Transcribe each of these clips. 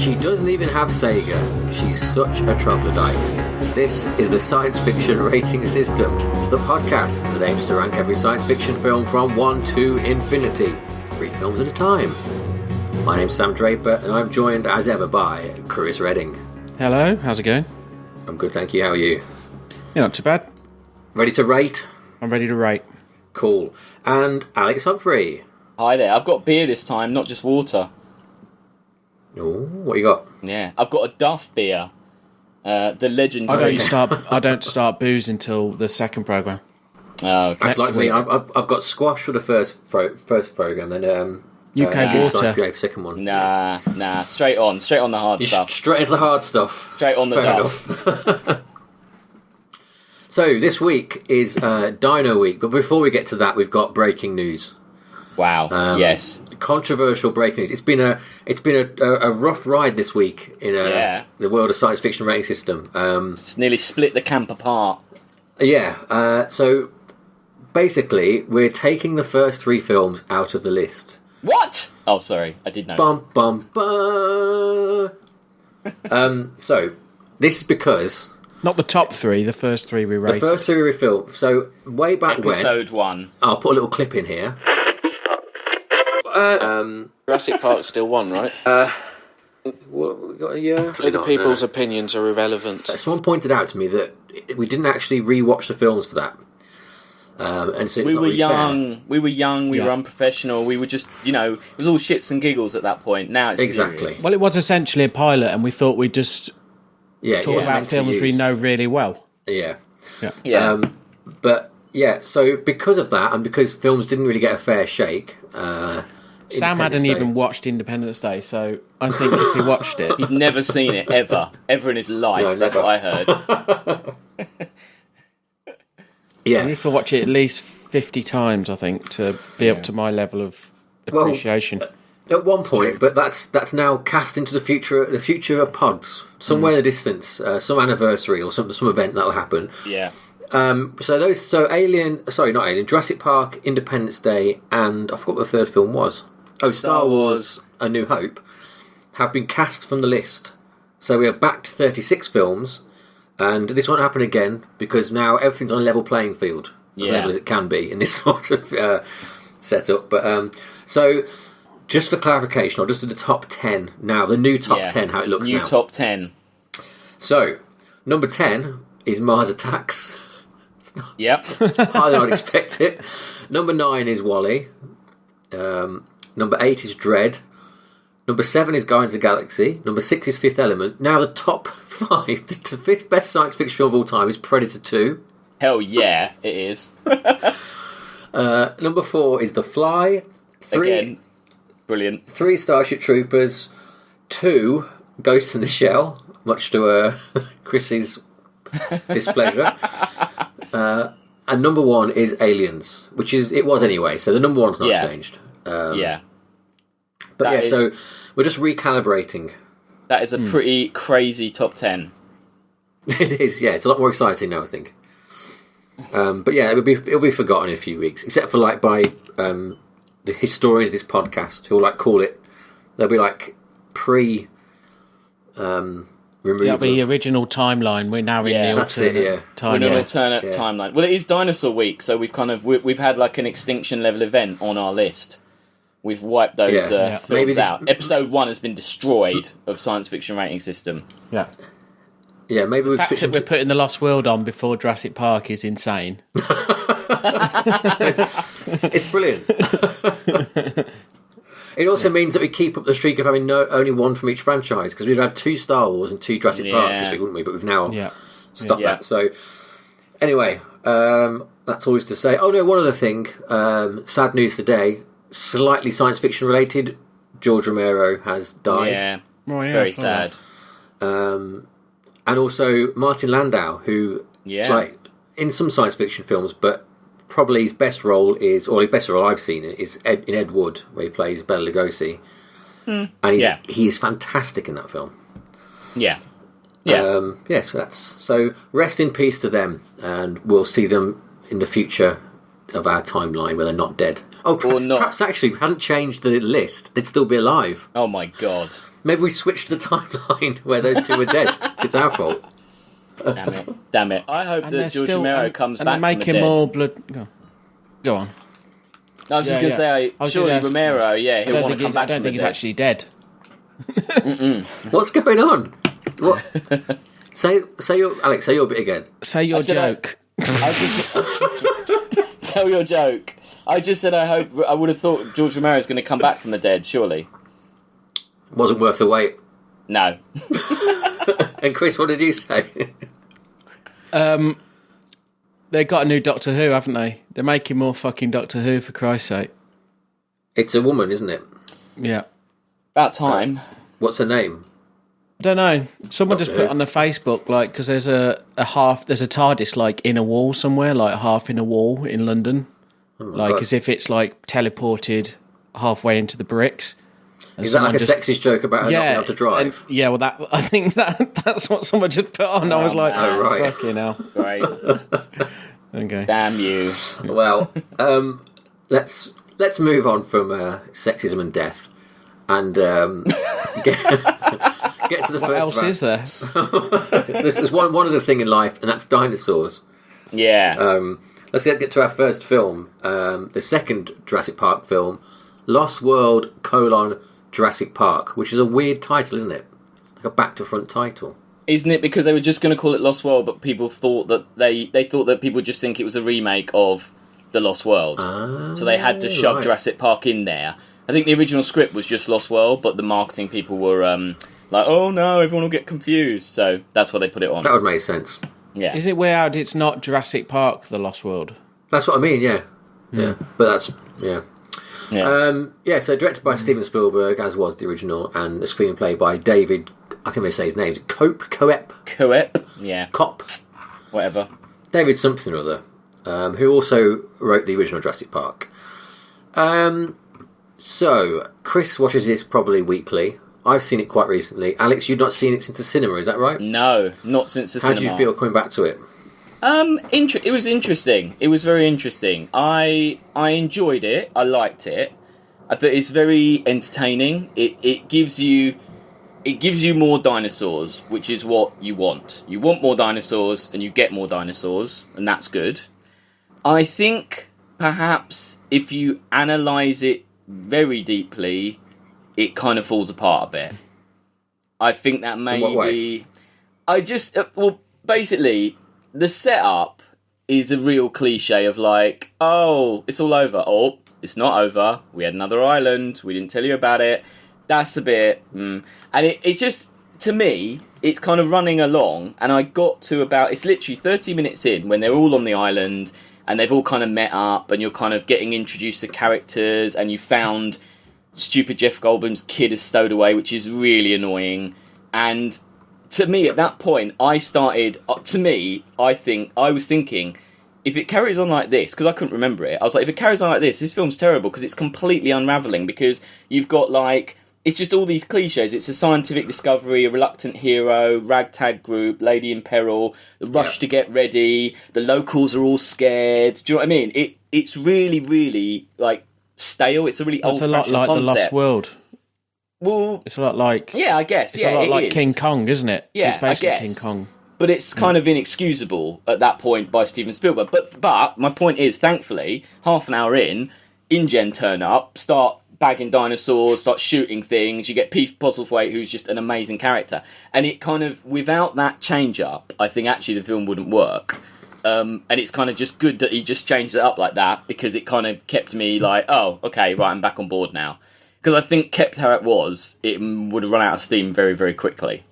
She doesn't even have Sega. She's such a troglodyte. This is the Science Fiction Rating System, the podcast that aims to rank every science fiction film from 1 to infinity, 3 films at a time. My name's Sam Draper, and I'm joined as ever by Chris Redding. Hello, how's it going? I'm good, thank you. How are you? Yeah, not too bad. Ready to rate? I'm ready to rate. Cool. And Alex Humphrey. Hi there. I've got beer this time, not just water. Oh, what you got? Yeah, I've got a Duff beer. The legendary. I don't start booze until the second programme. Oh, okay. That's like me. I've got squash for the first programme, then UK water. IPA for second one. Nah. Straight on the hard stuff. Straight into the hard stuff. Straight on the Fair Duff. enough. So this week is Dino Week, but before we get to that, we've got breaking news. Wow. Yes. Controversial breaking news. It's been a rough ride this week in the world of science fiction rating system. It's nearly split the camp apart. Yeah. So basically, we're taking the first 3 films out of the list. What? Oh, sorry. I did know. Bum bum bum. So this is because not the top 3, the first 3 we rated. the first 3 we filmed. So way back Episode 1. I'll put a little clip in here. Jurassic Park's still one, right? We got a year. Other people's opinions are irrelevant. Someone pointed out to me that we didn't actually rewatch the films for that. And so We were really young. fair. We were unprofessional. We were just, it was all shits and giggles at that point. Now it's Exactly. serious. Well, it was essentially a pilot, and we thought we'd just talk about meant to films we use. know really well. Yeah. Yeah. But yeah, so because of that, and because films didn't really get a fair shake, Sam hadn't even watched Independence Day, so I think if he watched it... He'd never seen it, ever in his life. No, That's never. what I heard. You need to watch it at least 50 times, I think, to be up to my level of appreciation. At one point, but that's now cast into the future of pods, somewhere in the distance, some anniversary or some event that'll happen. Yeah. Jurassic Park, Independence Day, and I forgot what the third film was. Oh, Star Wars: A New Hope have been cast from the list. So we are back to 36 films, and this won't happen again because now everything's on a level playing field, as level as it can be in this sort of setup. But so, just for clarification, I'll just do the top 10 now. The new top 10, how it looks now. New top 10. So, number 10 is Mars Attacks. Yep. Higher than I'd expect it. Number 9 is Wall-E. Number 8 is Dread. Number 7 is Guardians of the Galaxy. Number 6 is Fifth Element. Now the top 5, the 5th best science fiction film of all time is Predator 2. Hell yeah, it is. Number 4 is The Fly. 3, Again, brilliant. 3 Starship Troopers. 2 Ghost in the Shell, much to Chris's displeasure. And number 1 is Aliens, which it was anyway, so the number 1's not changed. But so we're just recalibrating. That is a pretty crazy top 10. It is, yeah. It's a lot more exciting now, I think. But yeah, it'll be forgotten in a few weeks, except for by the historians of this podcast who will call it. They'll be pre. Yeah, the original timeline. We're now in the alternate timeline. We're in an alternate timeline. Well, it is Dinosaur Week, so we've had an extinction level event on our list. We've wiped those films out. Episode 1 has been destroyed of Science Fiction Rating System. Yeah. Yeah, maybe the fact that we're putting The Lost World on before Jurassic Park is insane. It's brilliant. It also means that we keep up the streak of having only one from each franchise, because we've had 2 Star Wars and 2 Jurassic Parks this week, wouldn't we? But we've now stopped that. So, anyway, that's always to say. Oh no, one other thing. Sad news today. Slightly science fiction related. George Romero has died. Yeah, very sad. And also Martin Landau, who in some science fiction films, but probably his best role I've seen is in Ed Wood, where he plays Bela Lugosi, and he is fantastic in that film. Yeah. Yes, so rest in peace to them, and we'll see them in the future of our timeline where they're not dead. or not. Perhaps actually, if we hadn't changed the list, they'd still be alive. Oh my god. Maybe we switched the timeline where those two were dead. It's our fault. Damn it. I hope that George Romero comes back from the dead. More blood... Go on. I was just going to say, surely Romero, he'll want to come back from the dead. I don't think he's actually dead. What's going on? What? Say your bit again. Say your joke. Tell your joke. I just said I would have thought George Romero's going to come back from the dead, surely. Wasn't worth the wait. No. And Chris, what did you say? They got a new Doctor Who, haven't they? They're making more fucking Doctor Who, for Christ's sake. It's a woman, isn't it? Yeah. About time. What's her name? I don't know. Someone just put on the Facebook, like, because there's a TARDIS, like, in a wall somewhere, like, half in a wall in London. Like, as if it's, like, teleported halfway into the bricks. Is that like a sexist joke about her not being able to drive? I think that's what someone just put on. I was like, right. Fucking hell. Right. Okay. Damn you. Well, let's move on from sexism and death and get to the first. What else is there? There's one other thing in life, and that's dinosaurs. Yeah. Let's get to our first film, the second Jurassic Park film, Lost World: Jurassic Park, which is a weird title, isn't it? Like a back-to-front title. Isn't it because they were just going to call it Lost World, but people thought that they thought that people would just think it was a remake of The Lost World. So they had to shove Jurassic Park in there. I think the original script was just Lost World, but the marketing people were like, oh no, everyone will get confused. So that's why they put it on. That would make sense. Yeah. Is it weird it's not Jurassic Park, The Lost World? That's what I mean, yeah. Yeah. But that's, yeah. Yeah. So directed by Steven Spielberg, as was the original, and a screenplay by David, I can even say his name, Coep? Yeah. Cop. Whatever. David something or other, who also wrote the original Jurassic Park. So, Chris watches this probably weekly. I've seen it quite recently. Alex, you've not seen it since the cinema, is that right? No, not since the cinema. How do you feel coming back to it? It was interesting. It was very interesting. I enjoyed it. I liked it. I thought it's very entertaining. It gives you more dinosaurs, which is what you want. You want more dinosaurs, and you get more dinosaurs, and that's good. I think perhaps if you analyse it very deeply, it kind of falls apart a bit. I think that maybe basically, the setup is a real cliche of like, oh, it's all over. Oh, it's not over. We had another island. We didn't tell you about it. That's a bit... And it's just, to me, it's kind of running along, and I got to about... It's literally 30 minutes in when they're all on the island, and they've all kind of met up, and you're kind of getting introduced to characters, and you found stupid Jeff Goldblum's kid is stowed away, which is really annoying. And to me, at that point, I was thinking, if it carries on like this, because I couldn't remember it, I was like, if it carries on like this film's terrible, because it's completely unravelling, because you've got, like, it's just all these cliches. It's a scientific discovery, a reluctant hero, ragtag group, lady in peril, the rush to get ready, the locals are all scared. Do you know what I mean? It's really, really, like, stale. It's a really old-fashioned concept. It's a lot like The Lost World. Well, it's a lot like... Yeah, I guess. It's a lot like King Kong, isn't it? Yeah, it's basically I guess. King Kong. But it's kind of inexcusable at that point by Steven Spielberg. But my point is, thankfully, half an hour in, InGen turn up, start bagging dinosaurs, start shooting things. You get Pete Postlethwaite, who's just an amazing character. And it kind of, without that change-up, I think actually the film wouldn't work. And it's kind of just good that he just changed it up like that, because it kind of kept me like, oh, okay, right, I'm back on board now. Because I think kept how it was, it would have run out of steam very, very quickly.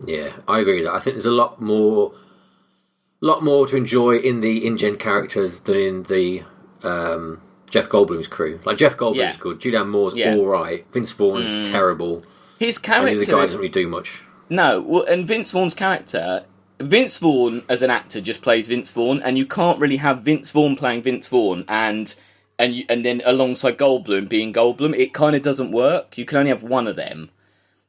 Yeah, I agree with that. I think there's a lot more to enjoy in the InGen characters than in the Jeff Goldblum's crew. Like, Jeff Goldblum's good, Julianne Moore's all right, Vince Vaughn's terrible. His character... And the guy doesn't really do much. No, well, and Vince Vaughn's character... Vince Vaughn, as an actor, just plays Vince Vaughn, and you can't really have Vince Vaughn playing Vince Vaughn and then alongside Goldblum being Goldblum. It kind of doesn't work. You can only have one of them.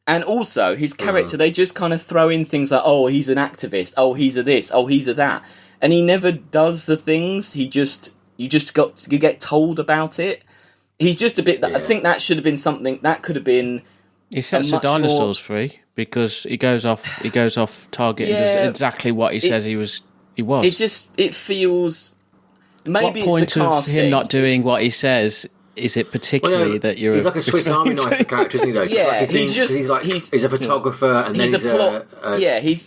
And also, his character, they just kind of throw in things like, oh, he's an activist, oh, he's a this, oh, he's a that. And he never does the things, he just You get told about it. He's just a bit. I think that should have been something that could have been. He sets the dinosaurs free because he goes off target and does exactly what he says he was. It feels. Maybe what point it's the casting. Of him not doing what he says is it particularly that you're? He's like a Swiss Army knife character, isn't he? Though? Yeah, like he's a photographer, and then he's a plot.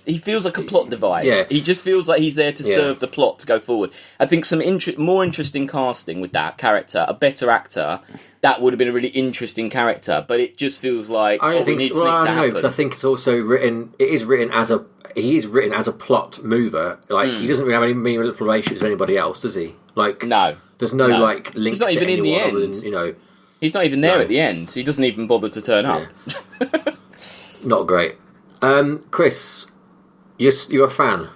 He feels like a plot device. Yeah. He just feels like he's there to serve the plot to go forward. I think some more interesting casting with that character, a better actor. That would have been a really interesting character, but it just feels like I think needs to happen. Because I think it's also written. He is written as a plot mover. Like he doesn't really have any meaningful relations with anybody else, does he? Like no, there's no like link. He's not even in the end. Than, he's not even there at the end. He doesn't even bother to turn up. Not great. Chris, you're a fan.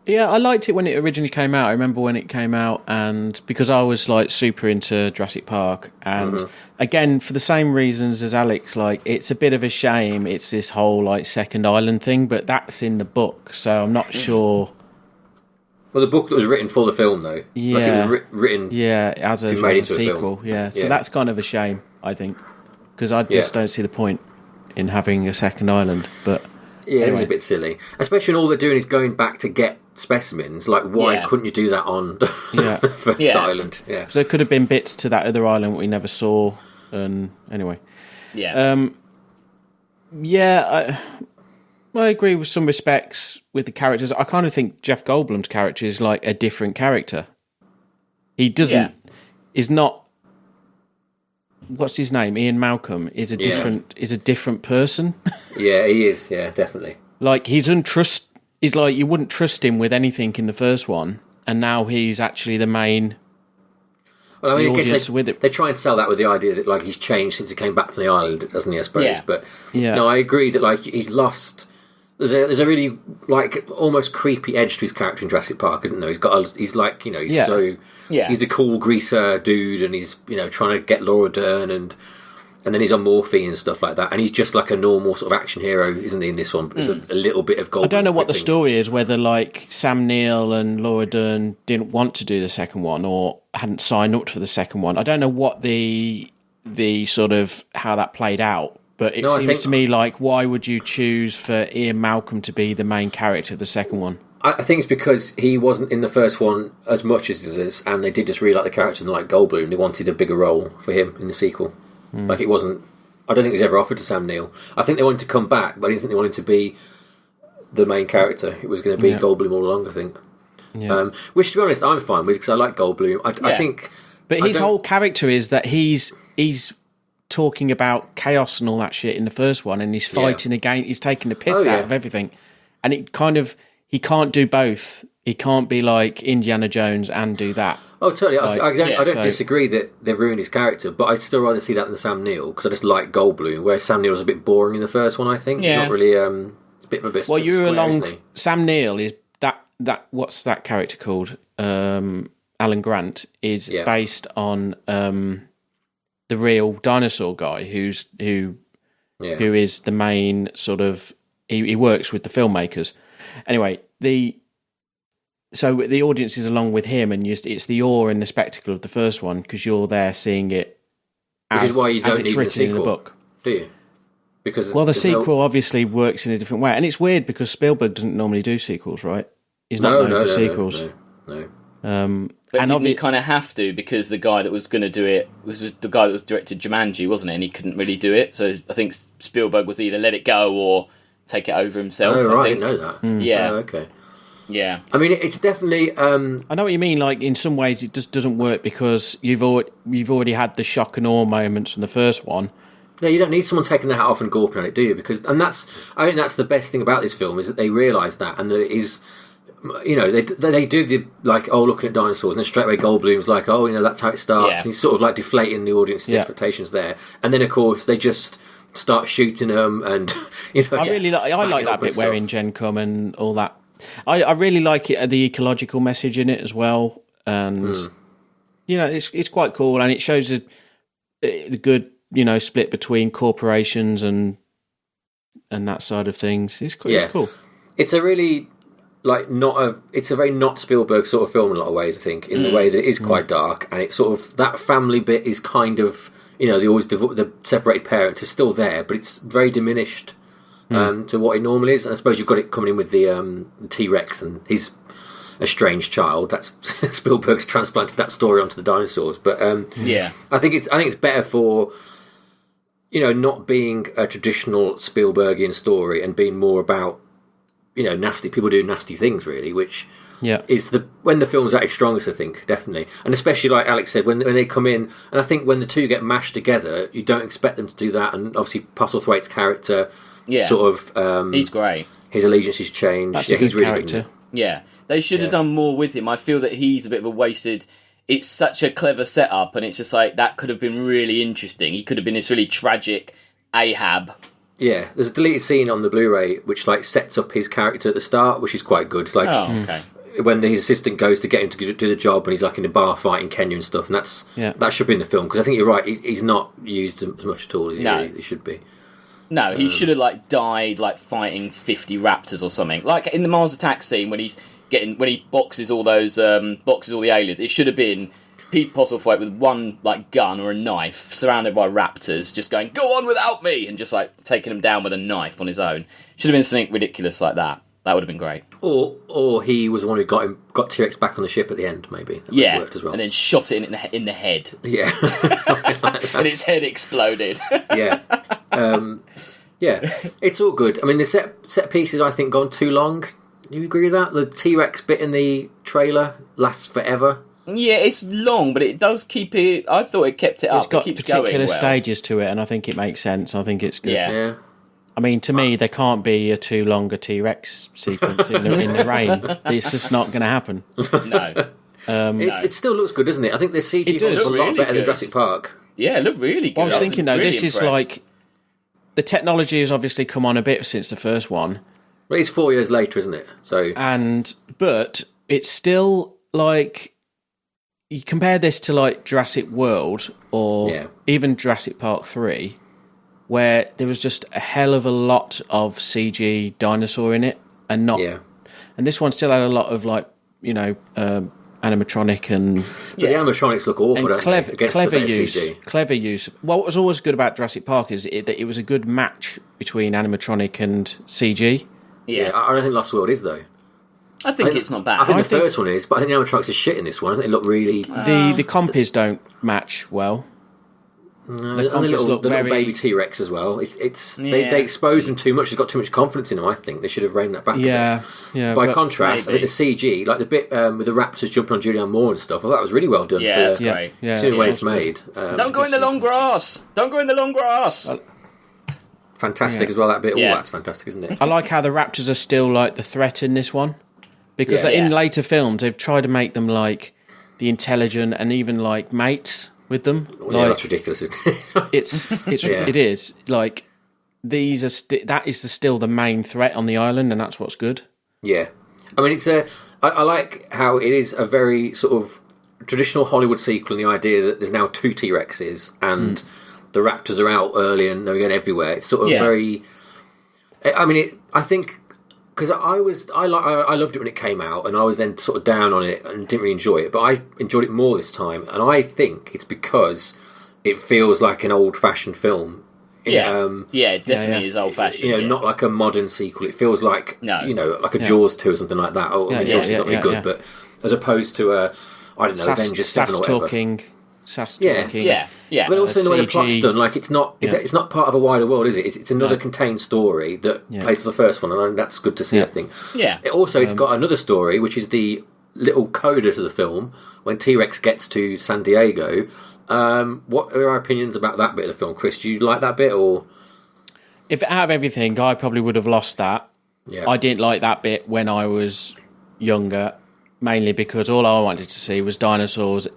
Yeah, I liked it when it originally came out. I remember when it came out, and because I was like super into Jurassic Park, and again for the same reasons as Alex, like it's a bit of a shame. It's this whole like second island thing, but that's in the book, so I'm not sure. Well, the book that was written for the film, though, yeah, like it was written, as a sequel, So that's kind of a shame, I think, because I just don't see the point in having a second island, but. Yeah, anyway. It's a bit silly. Especially when all they're doing is going back to get specimens. Like, why couldn't you do that on the first island? Yeah. Because there could have been bits to that other island we never saw. And anyway. Yeah. I agree with some respects with the characters. I kind of think Jeff Goldblum's character is like a different character. He doesn't... is not... What's his name? Ian Malcolm is a different person. Yeah, he is. Yeah, definitely. Like he's like you wouldn't trust him with anything in the first one, and now he's actually the main. Well, I mean, I guess they try and sell that with the idea that like he's changed since he came back from the island, doesn't he? I suppose. Yeah. But no, I agree that like he's lost. There's a really like almost creepy edge to his character in Jurassic Park, isn't there? He's he's the cool greaser dude, and he's trying to get Laura Dern, and then he's on morphine and stuff like that, and he's just like a normal sort of action hero, isn't he? In this one, but there's a little bit of gold. I don't know what the story is, whether like Sam Neill and Laura Dern didn't want to do the second one or hadn't signed up for the second one. I don't know what the sort of how that played out. But it seems to me like, why would you choose for Ian Malcolm to be the main character of the second one? I think it's because he wasn't in the first one as much as this, and they did just really like the character and like Goldblum. They wanted a bigger role for him in the sequel. Like it wasn't... I don't think it was ever offered to Sam Neill. I think they wanted to come back, but I didn't think they wanted to be the main character. It was going to be Goldblum all along, I think. Yeah. Which, to be honest, I'm fine with because I like Goldblum. I think... But his whole character is that he's talking about chaos and all that shit in the first one, and he's fighting against, he's taking the piss out of everything, and it kind of he can't do both. He can't be like Indiana Jones and do that. Oh, totally. Like, I don't disagree that they've ruined his character, but I'd still rather see that than Sam Neill because I just like Goldblum. Whereas Sam Neill was a bit boring in the first one. I think he's not really it's a bit of a bit. Well, you're square, along. Sam Neill is that what's that character called? Alan Grant is based on the real dinosaur guy who is the main sort of he works with the filmmakers. Anyway, so the audience is along with him, and it's the awe and the spectacle of the first one because you're there seeing it which is why you don't need written in the book, do you? Because the sequel obviously works in a different way, and it's weird because Spielberg doesn't normally do sequels, right? He's not known for sequels. No. But you kind of have to because the guy that was going to do it was the guy that was directed Jumanji, wasn't it? And he couldn't really do it, so I think Spielberg was either let it go or take it over himself. Oh, right, I think. I know that. Yeah. Oh, okay. Yeah. I mean, it's definitely... I know what you mean, like, in some ways it just doesn't work because you've already had the shock and awe moments from the first one. No, you don't need someone taking their hat off and gawping at it, do you? I think that's the best thing about this film is that they realise that, and that it is... they do the looking at dinosaurs, and then straight away Goldblum's like, that's how it starts. Yeah. He's sort of like deflating the audience's expectations there, and then of course they just start shooting them, and I like that bit where InGen come and all that. I really like it, the ecological message in it as well, and it's quite cool, and it shows the good split between corporations and that side of things. It's cool. It's cool. It's a really like it's a very not Spielberg sort of film in a lot of ways, I think, in the way that it is quite dark, and it's sort of that family bit is kind of, the separated parents is still there, but it's very diminished to what it normally is. And I suppose you've got it coming in with the T-Rex, and he's a strange child. That's Spielberg's transplanted that story onto the dinosaurs. But I think it's better for not being a traditional Spielbergian story and being more about nasty people doing nasty things, really, which is when the film's at its strongest, I think, definitely. And especially, like Alex said, when they come in, and I think when the two get mashed together, you don't expect them to do that. And obviously, Postlethwaite's character, sort of, he's great. His allegiances change. That's a good really character. Good. Yeah, they should have done more with him. I feel that he's a bit of a wasted. It's such a clever setup, and it's just like that could have been really interesting. He could have been this really tragic Ahab. Yeah, there's a deleted scene on the Blu-ray which like sets up his character at the start, which is quite good. It's like when his assistant goes to get him to do the job, and he's like in a bar fighting Kenya and stuff, and that should be in the film, because I think you're right. He's not used as much at all as he should be. No, he should have died fighting 50 raptors or something. Like in the Mars Attack scene when he boxes all those boxes all the aliens. It should have been Pete Postlethwaite with one gun or a knife, surrounded by raptors, just going, "Go on without me," and just taking them down with a knife on his own. Should have been something ridiculous like that. That would have been great. Or he was the one who got T-Rex back on the ship at the end, maybe. That would have worked as well. And then shot it in the head. Yeah, something like that. And its head exploded. Yeah. It's all good. I mean, the set pieces, I think, gone too long. Do you agree with that? The T-Rex bit in the trailer lasts forever. Yeah, it's long, but it does keep it. I thought it kept it up. It's got it keeps particular going stages to it, and I think it makes sense. I think it's good. Yeah. I mean, to me, there can't be a too long a T-Rex sequence in the rain. It's just not going to happen. No. It still looks good, doesn't it? I think the CG holds a lot better than Jurassic Park. Yeah, it looked really good. Well, I was thinking, though, really this impressed. is the technology has obviously come on a bit since the first one. Well, it's 4 years later, isn't it? But it's still you compare this to Jurassic World or even Jurassic Park 3, where there was just a hell of a lot of CG dinosaur in it, and not. Yeah. And this one still had a lot of animatronic and. But the animatronics look awful. Don't they? Clever use. CG. Clever use. Well, what was always good about Jurassic Park is that it was a good match between animatronic and CG. Yeah, I don't think Lost World is though. I think it's not bad. I think the first one is, but I think the animatronics are shit in this one. I think they look really. The compies don't match well. No, the little baby T-Rex as well. They expose them too much. They've got too much confidence in them. I think they should have reined that back. Yeah. By contrast, I think the CG, like the bit with the raptors jumping on Julianne Moore and stuff, I thought that was really well done. Yeah, that's great. The way it's made. Don't go in the long grass. Don't go in the long grass. Fantastic as well. That bit. All that's fantastic, isn't it? I like how the raptors are still the threat in this one, because in later films they've tried to make them the intelligent and even mates with them. That's ridiculous, isn't it? It is these are that is still the main threat on the island, and that's what's good. Yeah, I mean I like how it is a very sort of traditional Hollywood sequel, and the idea that there's now 2 T-Rexes and the raptors are out early and they're going everywhere. It's sort of very. I mean, I think because I loved it when it came out, and I was then sort of down on it and didn't really enjoy it, but I enjoyed it more this time, and I think it's because it feels like an old-fashioned film. It definitely is old-fashioned. Not like a modern sequel. It feels like like a Jaws 2 or something like that. Jaws is not really good, but as opposed to Avengers 7 or whatever. Sass talking. Yeah. But also in the way the plot's done, it's not part of a wider world, is it? It's another contained story that plays to the first one, and that's good to see, I think. Yeah. It's got another story, which is the little coda to the film, when T-Rex gets to San Diego. What are our opinions about that bit of the film, Chris? Do you like that bit, or...? If out of everything, I probably would have lost that. Yeah. I didn't like that bit when I was younger, mainly because all I wanted to see was dinosaurs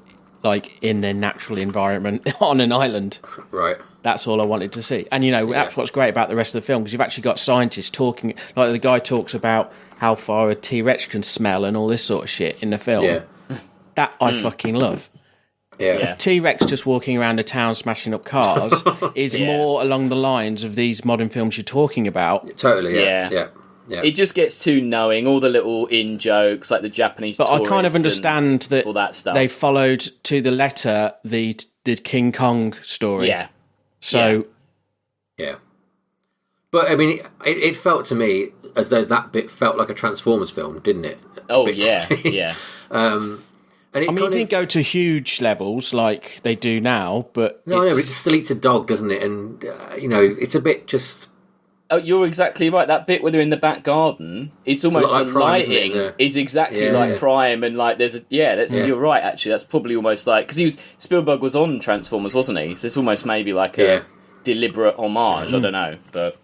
in their natural environment on an island. Right. That's all I wanted to see. And, that's what's great about the rest of the film, because you've actually got scientists talking, the guy talks about how far a T-Rex can smell and all this sort of shit in the film. Yeah. That I fucking love. Yeah. A T-Rex just walking around a town smashing up cars is more along the lines of these modern films you're talking about. Totally, yeah. Yeah. It just gets too knowing, all the little in jokes, like the Japanese. But I kind of understand that all that stuff. They followed to the letter the King Kong story. Yeah. So. Yeah. But I mean, it felt to me as though that bit felt like a Transformers film, didn't it? Oh yeah, yeah. And it didn't go to huge levels like they do now, but no, it just still eats a dog, doesn't it? And it's a bit just. Oh, you're exactly right. That bit where they're in the back garden, it's almost the lighting is exactly like Prime, and like there's you're right. Actually, that's probably almost like because Spielberg was on Transformers, wasn't he? So it's almost maybe like a deliberate homage. I don't know, but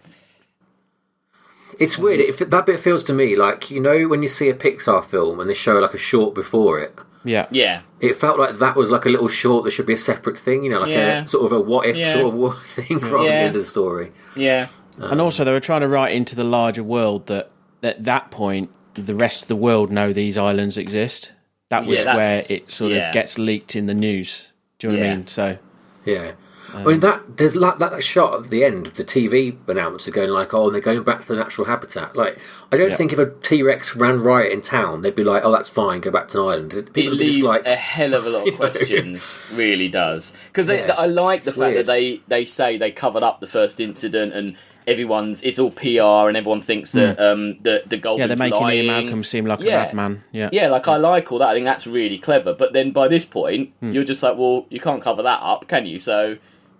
it's weird. That bit feels to me like when you see a Pixar film and they show like a short before it. Yeah. It felt like that was like a little short that should be a separate thing. Like a sort of a what if sort of thing rather than the end of the story. Yeah. And also, they were trying to write into the larger world that at that point, the rest of the world know these islands exist. That was where it sort of gets leaked in the news. Do you know what I mean? So, yeah. I mean, there's that shot at the end of the TV announcer going like, and they're going back to the natural habitat. Like, I don't think if a T-Rex ran riot in town, they'd be like, oh, that's fine, go back to an island. It leaves a hell of a lot of questions, really does. Because I like the fact that they say they covered up the first incident and it's all PR and everyone thinks that the Goldblum's they're making lying. Ian Malcolm seem like a madman. Yeah, like I like all that. I think that's really clever. But then by this point, you're just like, well, you can't cover that up, can you? So,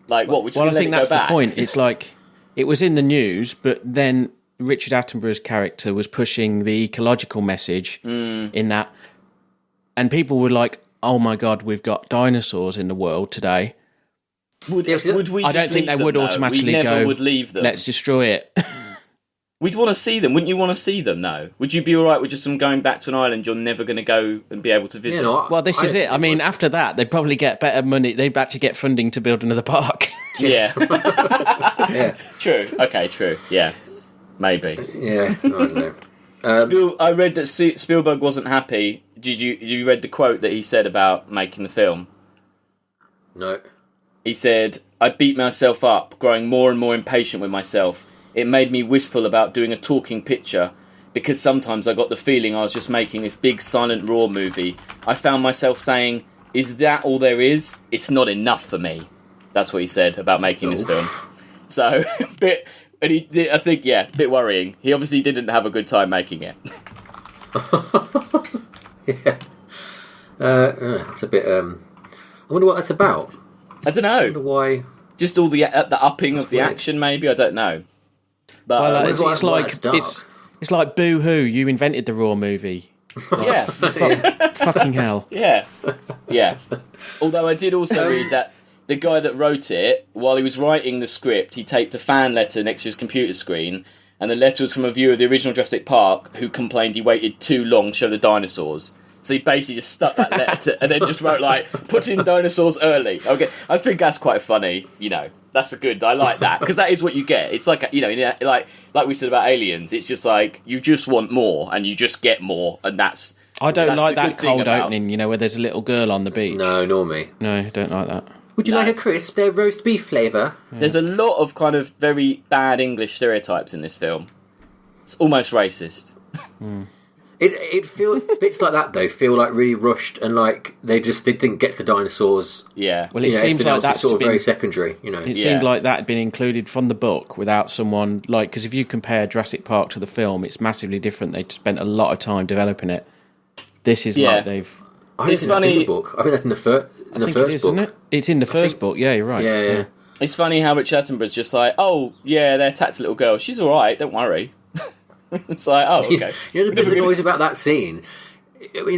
like, what? Would you I think that's the point. It's like it was in the news, but then Richard Attenborough's character was pushing the ecological message in that, and people were like, "Oh my God, we've got dinosaurs in the world today." Would we? I don't think they would automatically go. Would leave them. Let's destroy it. We'd want to see them, wouldn't you? Want to see them? No. Would you be all right with just them going back to an island you're never going to go and be able to visit? Well, this is it. I mean, after that, they'd probably get better money. They'd actually get funding to build another park. Yeah. True. Okay. True. Yeah. Maybe. Yeah. I don't know. I read that Spielberg wasn't happy. Did you read the quote that he said about making the film? No. He said, "I beat myself up, growing more and more impatient with myself. It made me wistful about doing a talking picture, because sometimes I got the feeling I was just making this big silent raw movie. I found myself saying, is that all there is? It's not enough for me." That's what he said about making this film. So, I think, a bit worrying. He obviously didn't have a good time making it. Yeah. It's a bit, I wonder what that's about. I don't know. I wonder why. Just all the upping of the action, maybe? I don't know. But it's like Boo Hoo. You invented the Raw movie. Yeah. Fucking hell. Yeah. Yeah. Although I did also read that the guy that wrote it, while he was writing the script, he taped a fan letter next to his computer screen, and the letter was from a viewer of the original Jurassic Park who complained he waited too long to show the dinosaurs. So he basically just stuck that letter and then just wrote, like, put in dinosaurs early. Okay, I think that's quite funny, That's I like that, because that is what you get. It's like, like we said about Aliens, it's just like, you just want more, and you just get more, and that's... I don't like that cold opening, where there's a little girl on the beach. No, nor me. No, I don't like that. Would you like a crisp? They're roast beef flavour. Yeah. There's a lot of kind of very bad English stereotypes in this film. It's almost racist. It feels bits like that though feel like really rushed and like they didn't get to the dinosaurs. Yeah. Well, it seems like that's sort of very secondary. It seemed like that had been included from the book without someone because if you compare Jurassic Park to the film, it's massively different. They spent a lot of time developing it. This is like they've. It's funny. In the book. I think that's in the first book. Isn't it? It's in the first book. Yeah, you're right. Yeah. It's funny how Richard Attenborough's just like, oh yeah, they attacked a little girl. She's all right. Don't worry. It's like, oh, okay. The noise about that scene. When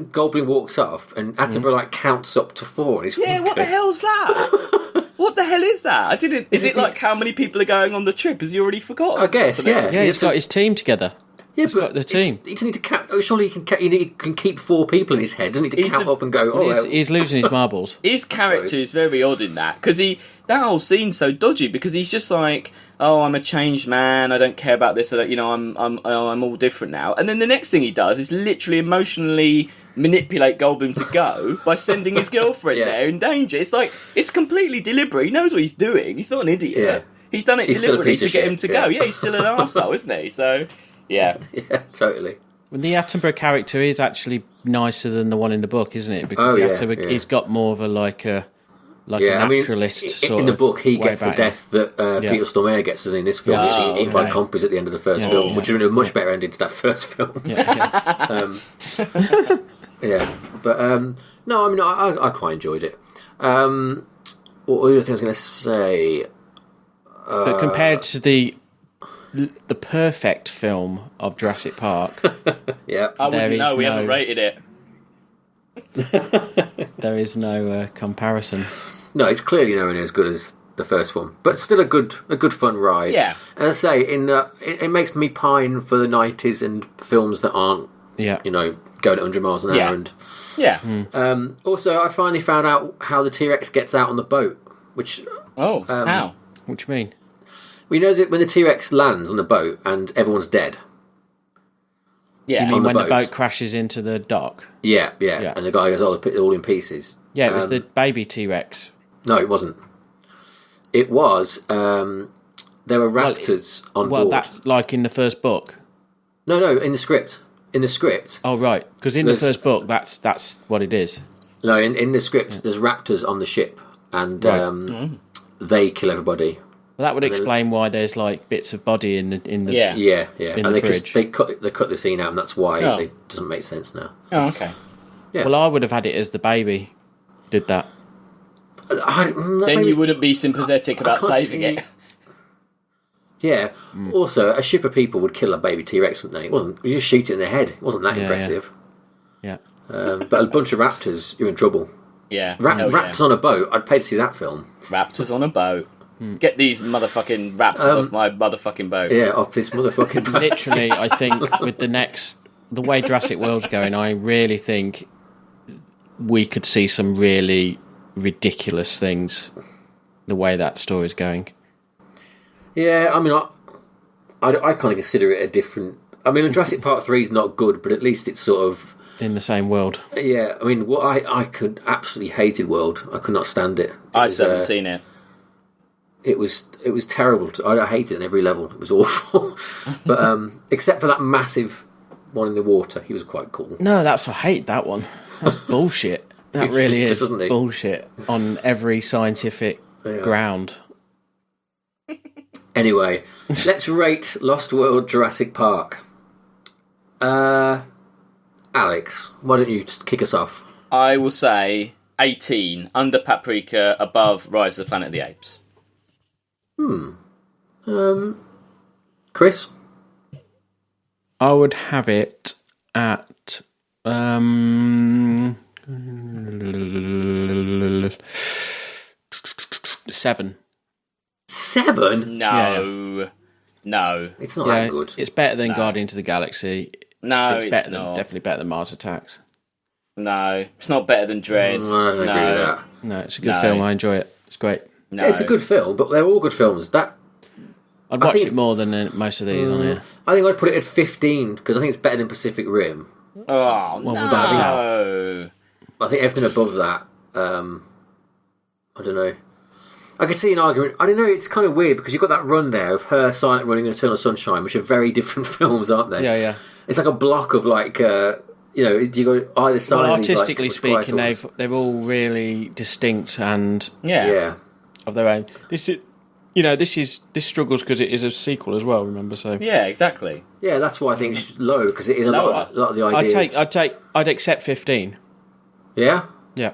Goldblum walks off and Attenborough counts up to 4 and he's what the hell's that? What the hell is that? I didn't. Is it like how many people are going on the trip? Has he already forgotten? I guess. Yeah. Yeah, he's got his team together. Yeah, he's got the team. He doesn't need to count. Surely he can keep 4 people in his head. Doesn't need to count up and go. He's losing his marbles. His character is very odd in that because that whole scene's so dodgy because he's just like, oh, I'm a changed man. I don't care about this. I'm all different now. And then the next thing he does is literally emotionally manipulate Goldblum to go by sending his girlfriend there in danger. It's like it's completely deliberate. He knows what he's doing. He's not an idiot. Yeah. He's done it deliberately to get him to go. Yeah, he's still an arsehole, isn't he? So Yeah. Yeah, totally. Well, the Attenborough character is actually nicer than the one in the book, isn't it? Because he's got more of a a naturalist sort in the of book, he way gets the about death that Peter Stormare gets in this film. He's eaten by compies at the end of the first film, which would have been a much better ending to that first film. But no, I mean, I quite enjoyed it. What other thing I was going to say? But compared to the perfect film of Jurassic Park, I wouldn't know. We haven't rated it. There is no comparison. No, it's clearly nowhere near as good as the first one, but still a good fun ride. Yeah, and I say it makes me pine for the 90s and films that aren't going at 100 miles an hour. And also, I finally found out how the T-Rex gets out on the boat. Which how? What do you mean? We know that when the T-Rex lands on the boat and everyone's dead. Yeah, you mean when the boat crashes into the dock? Yeah, and the guy goes all in pieces. Yeah, it was the baby T-Rex. No, it wasn't. It was. There were raptors on board. Well, that's like in the first book. No, in the script. In the script. Oh, right, because in the first book, that's what it is. No, in the script, there's raptors on the ship, and they kill everybody. Well, that would explain why there's like bits of body in the In and the fridge. They cut the scene out, and that's why it doesn't make sense now. Oh, okay. Yeah. Well, I would have had it as the baby did that. Then you wouldn't be sympathetic about saving it. Yeah. Also, a ship of people would kill a baby T-Rex, wouldn't they? It wasn't. You just shoot it in the head. It wasn't that impressive. Yeah. But a bunch of raptors, you're in trouble. Yeah. Raptors on a boat. I'd pay to see that film. Raptors on a boat. Get these motherfucking rats off my motherfucking boat. Yeah, off this motherfucking boat. Literally, I think with the way Jurassic World's going, I really think we could see some really ridiculous things the way that story's going. Yeah, I mean, I kind of consider it a different... I mean, Jurassic Park 3 is not good, but at least it's sort of... in the same world. Yeah, I mean, what I could absolutely hated World. I could not stand it. I still haven't seen it. It was terrible. I hated it on every level. It was awful. But except for that massive one in the water, he was quite cool. No, I hate that one. That's bullshit. That really is doesn't bullshit on every scientific ground. Anyway, let's rate Lost World Jurassic Park. Alex, why don't you just kick us off? I will say 18, under Paprika, above Rise of the Planet of the Apes. Chris? I would have it at 7. 7? No. No. It's not that good. It's better than Guardians of the Galaxy. No, it's better not. Definitely better than Mars Attacks. No, it's not better than Dread. I don't agree with that. No, it's a good film. I enjoy it. It's great. No. Yeah, it's a good film, but they're all good films. I'd watch it more than most of these on here. I think I'd put it at 15 because I think it's better than Pacific Rim. Oh, no. I think everything above that, I don't know. I could see an argument. I don't know, it's kind of weird because you've got that run there of Her, Silent Running and Eternal Sunshine, which are very different films, aren't they? Yeah. It's like a block of like, you go either side. Well, of these, artistically speaking, they're all really distinct and of their own. This struggles because it is a sequel as well. Remember, so yeah, exactly. Yeah, that's why I think it's low because it is a lot of the ideas. I'd accept 15. Yeah. Yeah.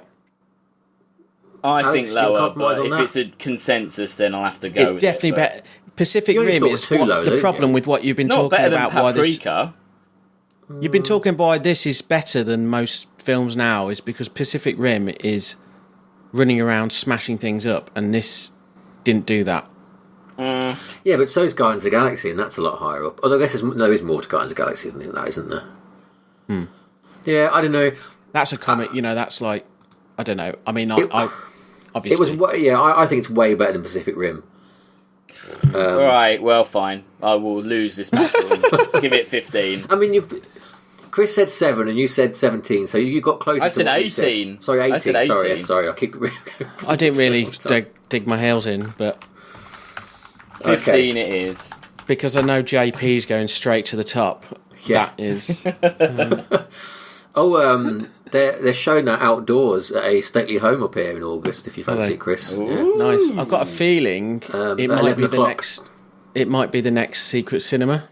I think lower, but if it's a consensus, then I'll have to go. It's definitely better. Pacific Rim is the problem with what you've been talking about. Paprika. You've been talking why this is better than most films now is because Pacific Rim is running around smashing things up, and this didn't do that. Yeah, but so is Guardians of the Galaxy, and that's a lot higher up. Although I guess there is more to Guardians of the Galaxy than that, isn't there? Yeah, I don't know. That's a comic, that's like, I don't know. I mean, I obviously... It was, I think it's way better than Pacific Rim. Right, well, fine. I will lose this battle and give it 15. I mean, Chris said 7 and you said 17, so you got closer. I said 18. Said. Sorry, 18. I said 18. Sorry. I didn't really dig my heels in, but 15 it is. because I know JP's going straight to the top. Yeah. That is. They're showing that outdoors at a stately home up here in August. If you fancy it, Chris. Yeah. Nice. I've got a feeling it might be the next. It might be the next Secret Cinema.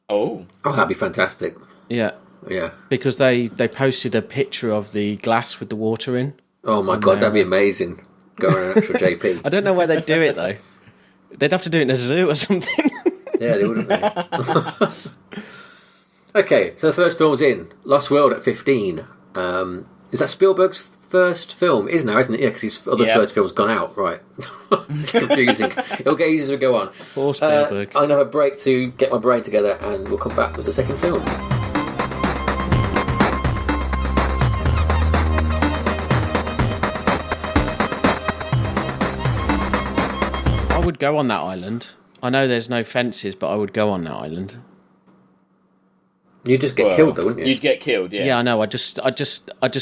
Oh, that'd be fantastic. Yeah. Yeah. Because they posted a picture of the glass with the water in. Oh my god, that'd be amazing. Going an actual JP. I don't know where they'd do it though. They'd have to do it in a zoo or something. Yeah, they wouldn't they? Okay, so the first film's in. Lost World at 15. Is that Spielberg's first film? It is now, isn't it? Yeah, because his other first film's gone out. Right. It's confusing. It'll get easier as we go on. Poor Spielberg. I'm going to have a break to get my brain together and we'll come back with the second film. I would go on that island. I know there's no fences, but I would go on that island. You'd just get killed, though, wouldn't you? You'd get killed, yeah. Yeah, I know. I just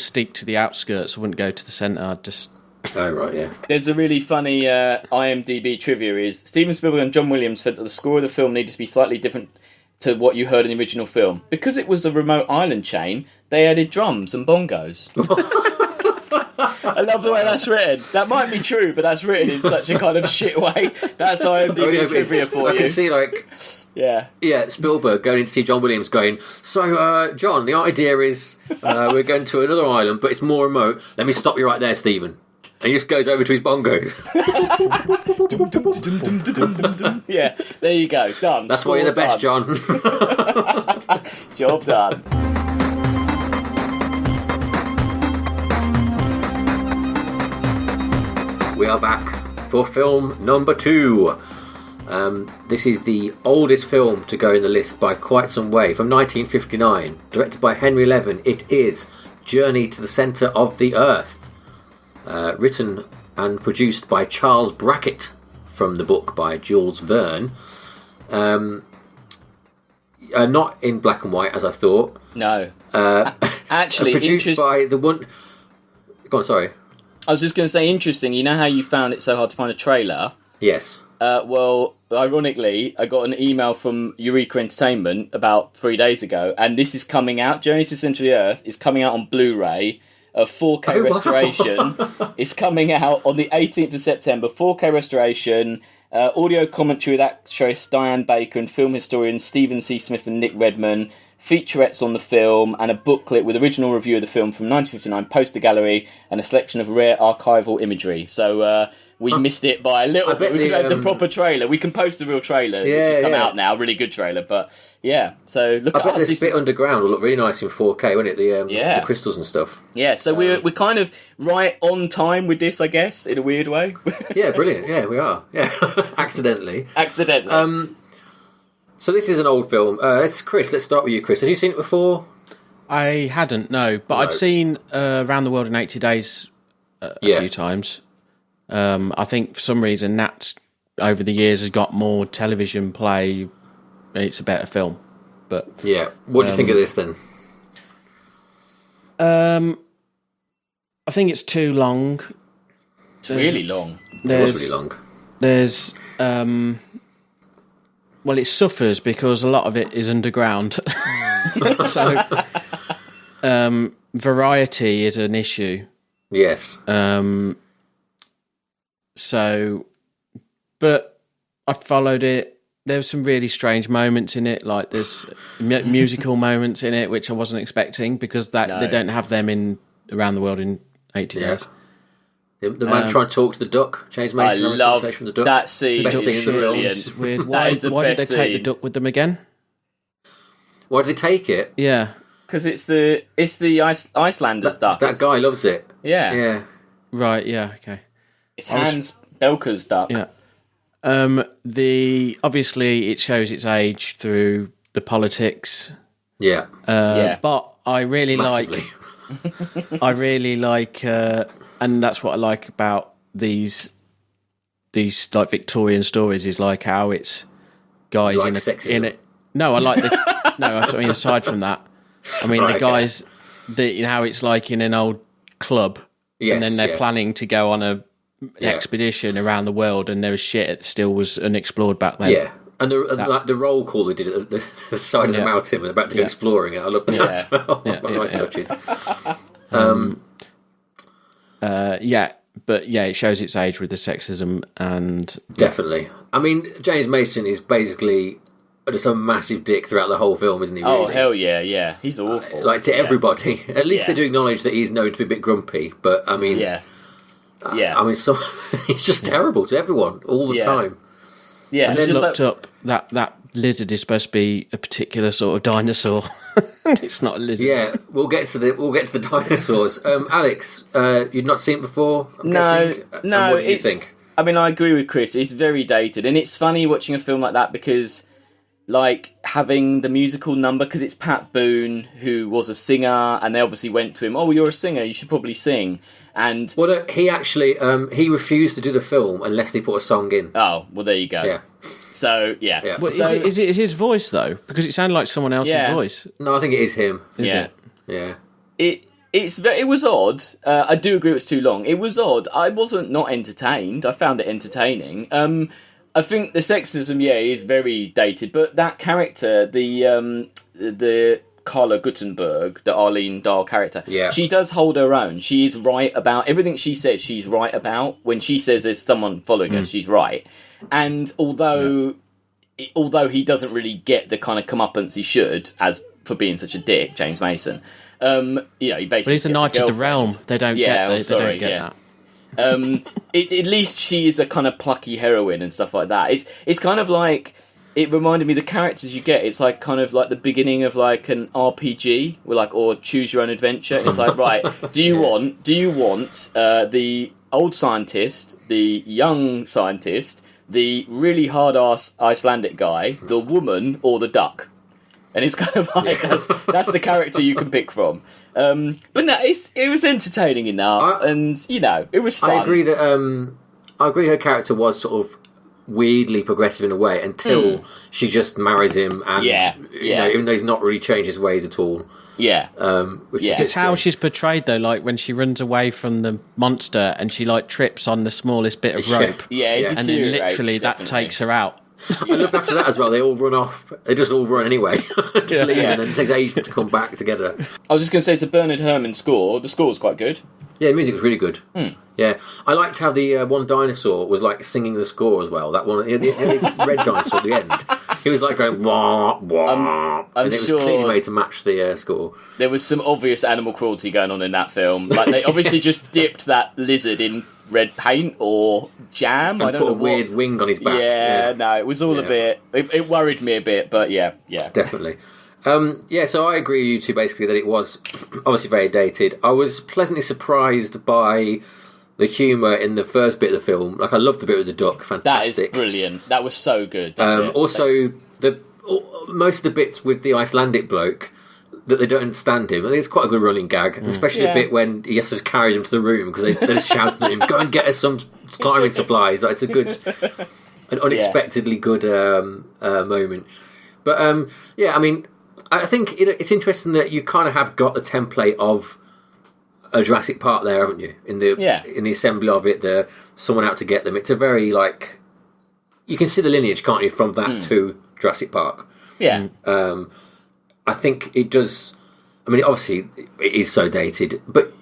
stick to the outskirts. I wouldn't go to the centre. I'd just. Oh right, yeah. There's a really funny IMDb trivia. Is Steven Spielberg and John Williams felt that the score of the film needed to be slightly different to what you heard in the original film because it was a remote island chain. They added drums and bongos. I love the way that's written. That might be true, but that's written in such a kind of shit way. That's IMDb trivia for you. I can see, like... Yeah, Spielberg going in to see John Williams going, so, John, the idea is we're going to another island, but it's more remote. Let me stop you right there, Stephen. And he just goes over to his bongos. Yeah, there you go. Done. That's why you're the best, John. Job done. We are back for film number 2. This is the oldest film to go in the list by quite some way. From 1959, directed by Henry Levin, it is Journey to the Centre of the Earth. Written and produced by Charles Brackett from the book by Jules Verne. Not in black and white, as I thought. No. Actually, produced by the one... Go on, sorry. I was just going to say, interesting, you know how you found it so hard to find a trailer? Yes. Well, ironically, I got an email from Eureka Entertainment about 3 days ago, and this is coming out. Journey to the Centre of the Earth is coming out on Blu-ray, a 4K restoration. It's coming out on the 18th of September, 4K restoration, audio commentary with actress Diane Baker and film historian Stephen C. Smith and Nick Redman, featurettes on the film, and a booklet with original review of the film from 1959, poster gallery, and a selection of rare archival imagery. So we missed it by a little bit. We could have had the proper trailer. We can post the real trailer, which has come out now. Really good trailer, but yeah. So look at us. This bit underground will look really nice in 4K, won't it? The crystals and stuff. Yeah. So we're kind of right on time with this, I guess, in a weird way. Yeah, brilliant. Yeah, we are. Yeah, accidentally. So this is an old film. Let's start with you, Chris. Have you seen it before? I hadn't, no. But I'd seen Around the World in 80 Days a few times. I think for some reason Nat, over the years, has got more television play. It's a better film. But yeah. What do you think of this, then? I think it's too long. It's really long. It was really long. There's... well, it suffers because a lot of it is underground. So, variety is an issue. Yes. So, but I followed it. There were some really strange moments in it, like there's musical moments in it, which I wasn't expecting because they don't have them in Around the World in 80 Days. The man trying to talk to the duck, James Mason. I love that scene. Best scene in the film. It's weird. Why did they take the duck with them again? Why did they take it? Yeah, because it's the Icelander's duck. That guy loves it. Yeah. Yeah. Right. Yeah. Okay. It's Hans Belker's duck. Yeah. Obviously it shows its age through the politics. Yeah. But I really Massively. like. And that's what I like about these like Victorian stories is like how it's guys like in it. No, I like the. No, I mean aside from that, I mean the guys that how it's like in an old club, and then they're planning to go on a expedition around the world, and there was shit that still was unexplored back then. Yeah, And the roll call they did at the side of the mountain when they're about to go exploring it. I love that as well. Nice touches. But it shows its age with the sexism and... Definitely. I mean, James Mason is basically just a massive dick throughout the whole film, isn't he? Really? Oh, hell yeah. He's awful. To everybody. At least they do acknowledge that he's known to be a bit grumpy, but I mean... I mean, he's just terrible to everyone all the time. Yeah, and then looked up that lizard is supposed to be a particular sort of dinosaur. It's not a lizard. Yeah, we'll get to the dinosaurs. Alex, you'd not seen it before? No. What do you think? I mean, I agree with Chris. It's very dated, and it's funny watching a film like that because, like, having the musical number, because it's Pat Boone, who was a singer, and they obviously went to him, "Oh, you're a singer, you should probably sing." And he actually he refused to do the film unless they put a song in. Oh, well, there you go. Yeah. So yeah. Well, is it his voice though? Because it sounded like someone else's voice. No, I think it is him. Is it? Yeah. It was odd. I do agree it was too long. It was odd. I wasn't not entertained. I found it entertaining. I think the sexism, is very dated, but that character, the Carla Guttenberg, the Arlene Dahl character, she does hold her own. She is right about everything she says. She's right about when she says there's someone following her. She's right. And although he doesn't really get the kind of comeuppance he should, as for being such a dick, James Mason, he basically. But he's a knight of the realm. They don't get that. At least she is a kind of plucky heroine and stuff like that. It's kind of like. It reminded me the characters you get. It's like kind of like the beginning of like an RPG, or choose your own adventure. It's like, right, do you want the old scientist, the young scientist, the really hard ass Icelandic guy, the woman, or the duck? And it's kind of like that's the character you can pick from. But no, it was entertaining enough, and it was fun. I agree that her character was sort of weirdly progressive in a way until she just marries him, and even though he's not really changed his ways at all. It's how she's portrayed though, like when she runs away from the monster and she like trips on the smallest bit of rope, and then literally that takes her out. I love after that as well. They all run off. They just all run anyway. Just leave, and then it takes ages to come back together. I was just going to say, it's a Bernard Herrmann score. The score was quite good. Yeah, the music was really good. Yeah, I liked how the one dinosaur was like singing the score as well. That one, the red dinosaur at the end, he was like going wah wah, and it was clearly made to match the score. There was some obvious animal cruelty going on in that film. Like they obviously just dipped that lizard in red paint or jam. And I don't know put a weird wing on his back. Yeah, no, it was all a bit. It worried me a bit, but yeah, definitely. So I agree with you two basically that it was obviously very dated. I was pleasantly surprised by the humour in the first bit of the film. Like I loved the bit with the duck, fantastic. That is brilliant. That was so good. Also, most of the bits with the Icelandic bloke that they don't understand him. I think it's quite a good running gag, especially the bit when he has to carry them to the room because they're just shouting at him, "Go and get us some climbing supplies." Like, it's a good, an unexpectedly good moment. But I mean. I think it's interesting that you kind of have got the template of a Jurassic Park there, haven't you? In the assembly of it, the someone out to get them. It's a very you can see the lineage, can't you, from that to Jurassic Park? Yeah. I think it does. I mean, obviously it is so dated, but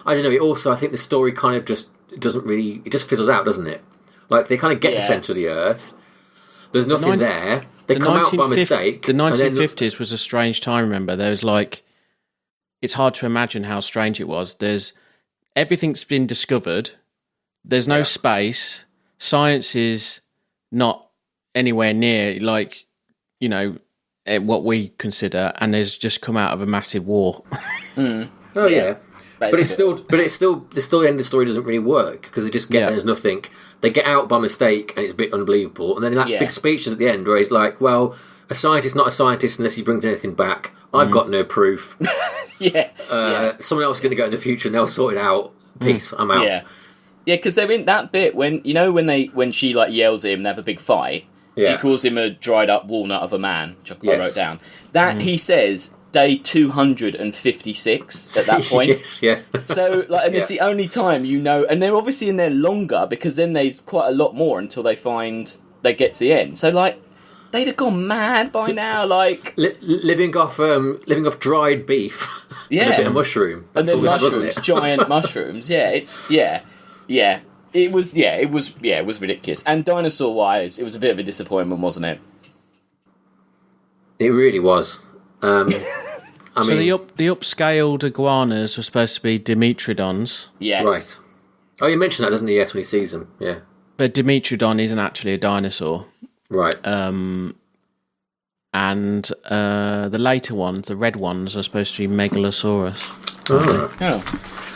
I don't know. I think the story kind of just doesn't really. It just fizzles out, doesn't it? Like they kind of get the centre of the Earth. There's nothing there. They come out by mistake. The 1950s was a strange time, remember? There was it's hard to imagine how strange it was. Everything's been discovered. There's no space. Science is not anywhere near what we consider, and there's just come out of a massive war. Oh yeah. But it's still the end of the story doesn't really work because they just get there's nothing. They get out by mistake and it's a bit unbelievable. And then in that big speech at the end where he's like, well, a scientist's not a scientist unless he brings anything back. I've got no proof. Someone else is going to go in the future and they'll sort it out. Peace, I'm out. Yeah, because they're in that bit when she yells at him and they have a big fight. She calls him a dried up walnut of a man, which I wrote down. That he says day 256 at that point. So it's the only time and they're obviously in there longer because then there's quite a lot more until they get to the end. So they'd have gone mad by now. Like living off dried beef, and a bit of mushroom, and then mushrooms, giant mushrooms. Yeah, It was ridiculous. And dinosaur-wise, it was a bit of a disappointment, wasn't it? It really was. I mean, the upscaled iguanas were supposed to be Dimetrodons. Yes. Right. Oh, you mentioned that, doesn't he? Yes, when he sees them. Yeah. But Dimetrodon isn't actually a dinosaur. Right. And the later ones, the red ones, are supposed to be Megalosaurus. Oh.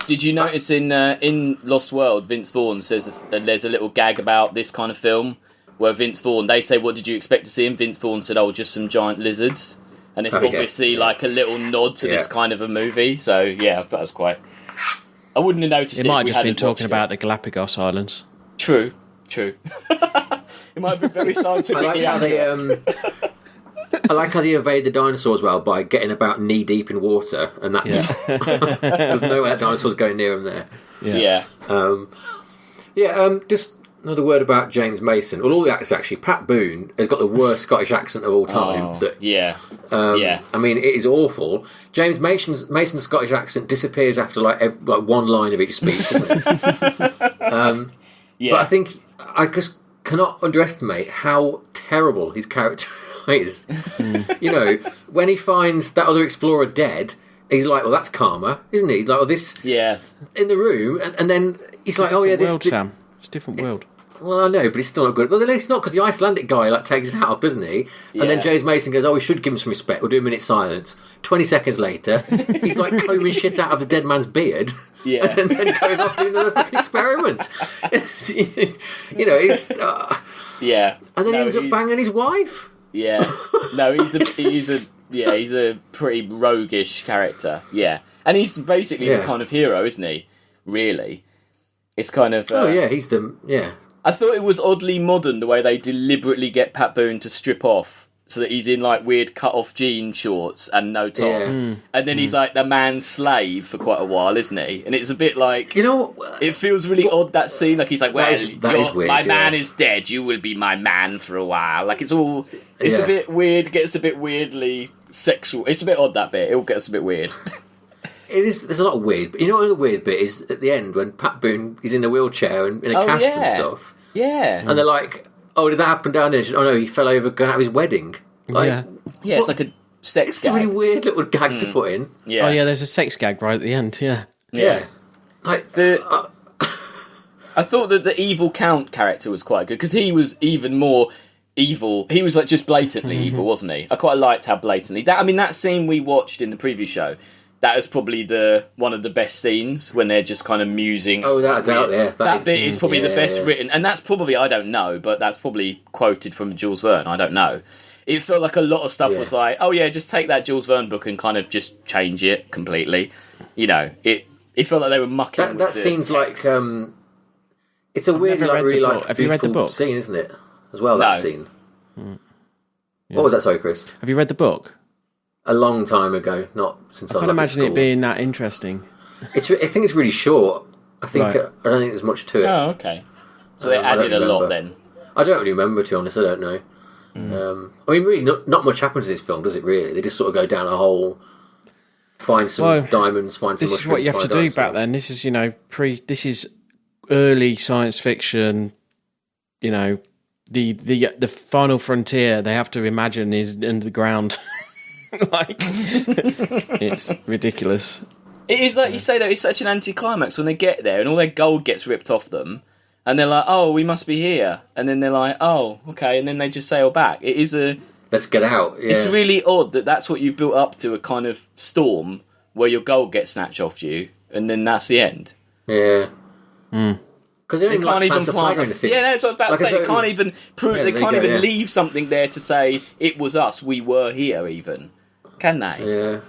Did you notice in Lost World, Vince Vaughn says there's a little gag about this kind of film where Vince Vaughn, they say, what did you expect to see? And Vince Vaughn said, oh, just some giant lizards. And it's obviously like a little nod to this kind of a movie. So, yeah, that was quite... I wouldn't have noticed it. It might have just been talking about the Galapagos Islands. True. It might be very scientifically accurate. I like how they evade the dinosaurs well by getting about knee deep in water, and that's there's no way that dinosaurs going near them there. Just another word about James Mason. Well, all the actors actually. Pat Boone has got the worst Scottish accent of all time. I mean, it is awful. James Mason's Scottish accent disappears after like one line of each speech, doesn't it? But I think I just cannot underestimate how terrible his character is. You know, when he finds that other explorer dead, he's like, well, that's karma, isn't he? He's like, well, this in the room, and then he's like, oh yeah, this world, Sam. It's a different world. Well, I know, but it's still not good. Well, it's not, because the Icelandic guy takes his hat off, doesn't he? And then James Mason goes, oh, we should give him some respect. We'll do a minute's silence. 20 seconds later, he's like combing shit out of the dead man's beard. Yeah. And then going off doing another fucking experiment. You know, it's... And then he ends up banging his wife. Yeah. No, he's a pretty roguish character. Yeah. And he's basically the kind of hero, isn't he? Really. It's kind of... he's the... Yeah. I thought it was oddly modern the way they deliberately get Pat Boone to strip off so that he's in like weird cut-off jean shorts and no top. Yeah. And then he's like the man's slave for quite a while, isn't he? And it's a bit like... You know... It feels really odd, that scene. Like he's like, well, that is weird, my man is dead. You will be my man for a while. Like it's all... It's a bit weird. It gets a bit weirdly sexual. It's a bit odd, that bit. It all gets a bit weird. It is. There's a lot of weird. But you know what the weird bit is at the end when Pat Boone is in a wheelchair and in a cast and stuff. Yeah. And they're like, oh, did that happen down there? Oh no, he fell over going out of his wedding. Like, it's like a sex gag. It's a really weird little gag to put in. Yeah. Oh yeah, there's a sex gag right at the end. Yeah. Like I thought that the evil Count character was quite good because he was even more evil. He was like just blatantly evil, wasn't he? I quite liked how blatantly that scene we watched in the preview show. That is probably one of the best scenes when they're just kind of musing. Oh, that out there. That bit is probably the best written, and that's probably, I don't know, but that's probably quoted from Jules Verne. I don't know. It felt like a lot of stuff was like, oh yeah, just take that Jules Verne book and kind of just change it completely. You know, it felt like they were mucking. That scene's like it's a weird, like really like have you read the book? Scene, isn't it? As well, that scene. What was that? Sorry, Chris. Have you read the book? A long time ago, not since I was can't imagine it being that interesting. I think it's really short. I think I don't think there's much to it. Oh, okay. So they added a lot then. I don't really remember, to be honest. I don't know. I mean, really, not much happens in this film, does it? Really, they just sort of go down a hole, find some diamonds, find some. This is what you have to do back then. This is This is early science fiction. You know, the final frontier they have to imagine is underground. Like, it's ridiculous. It is like you say, though, it's such an anticlimax when they get there and all their gold gets ripped off them and they're like, oh, we must be here, and then they're like, oh, okay, and then they just sail back. It is let's get out. It's really odd that that's what you've built up to, a kind of storm where your gold gets snatched off you and then that's the end. Because they can't even plant anything. Yeah, that's what I'm about to say. They can't even prove. They can't even leave something there to say it was us. We were here, even. Can they? Yeah.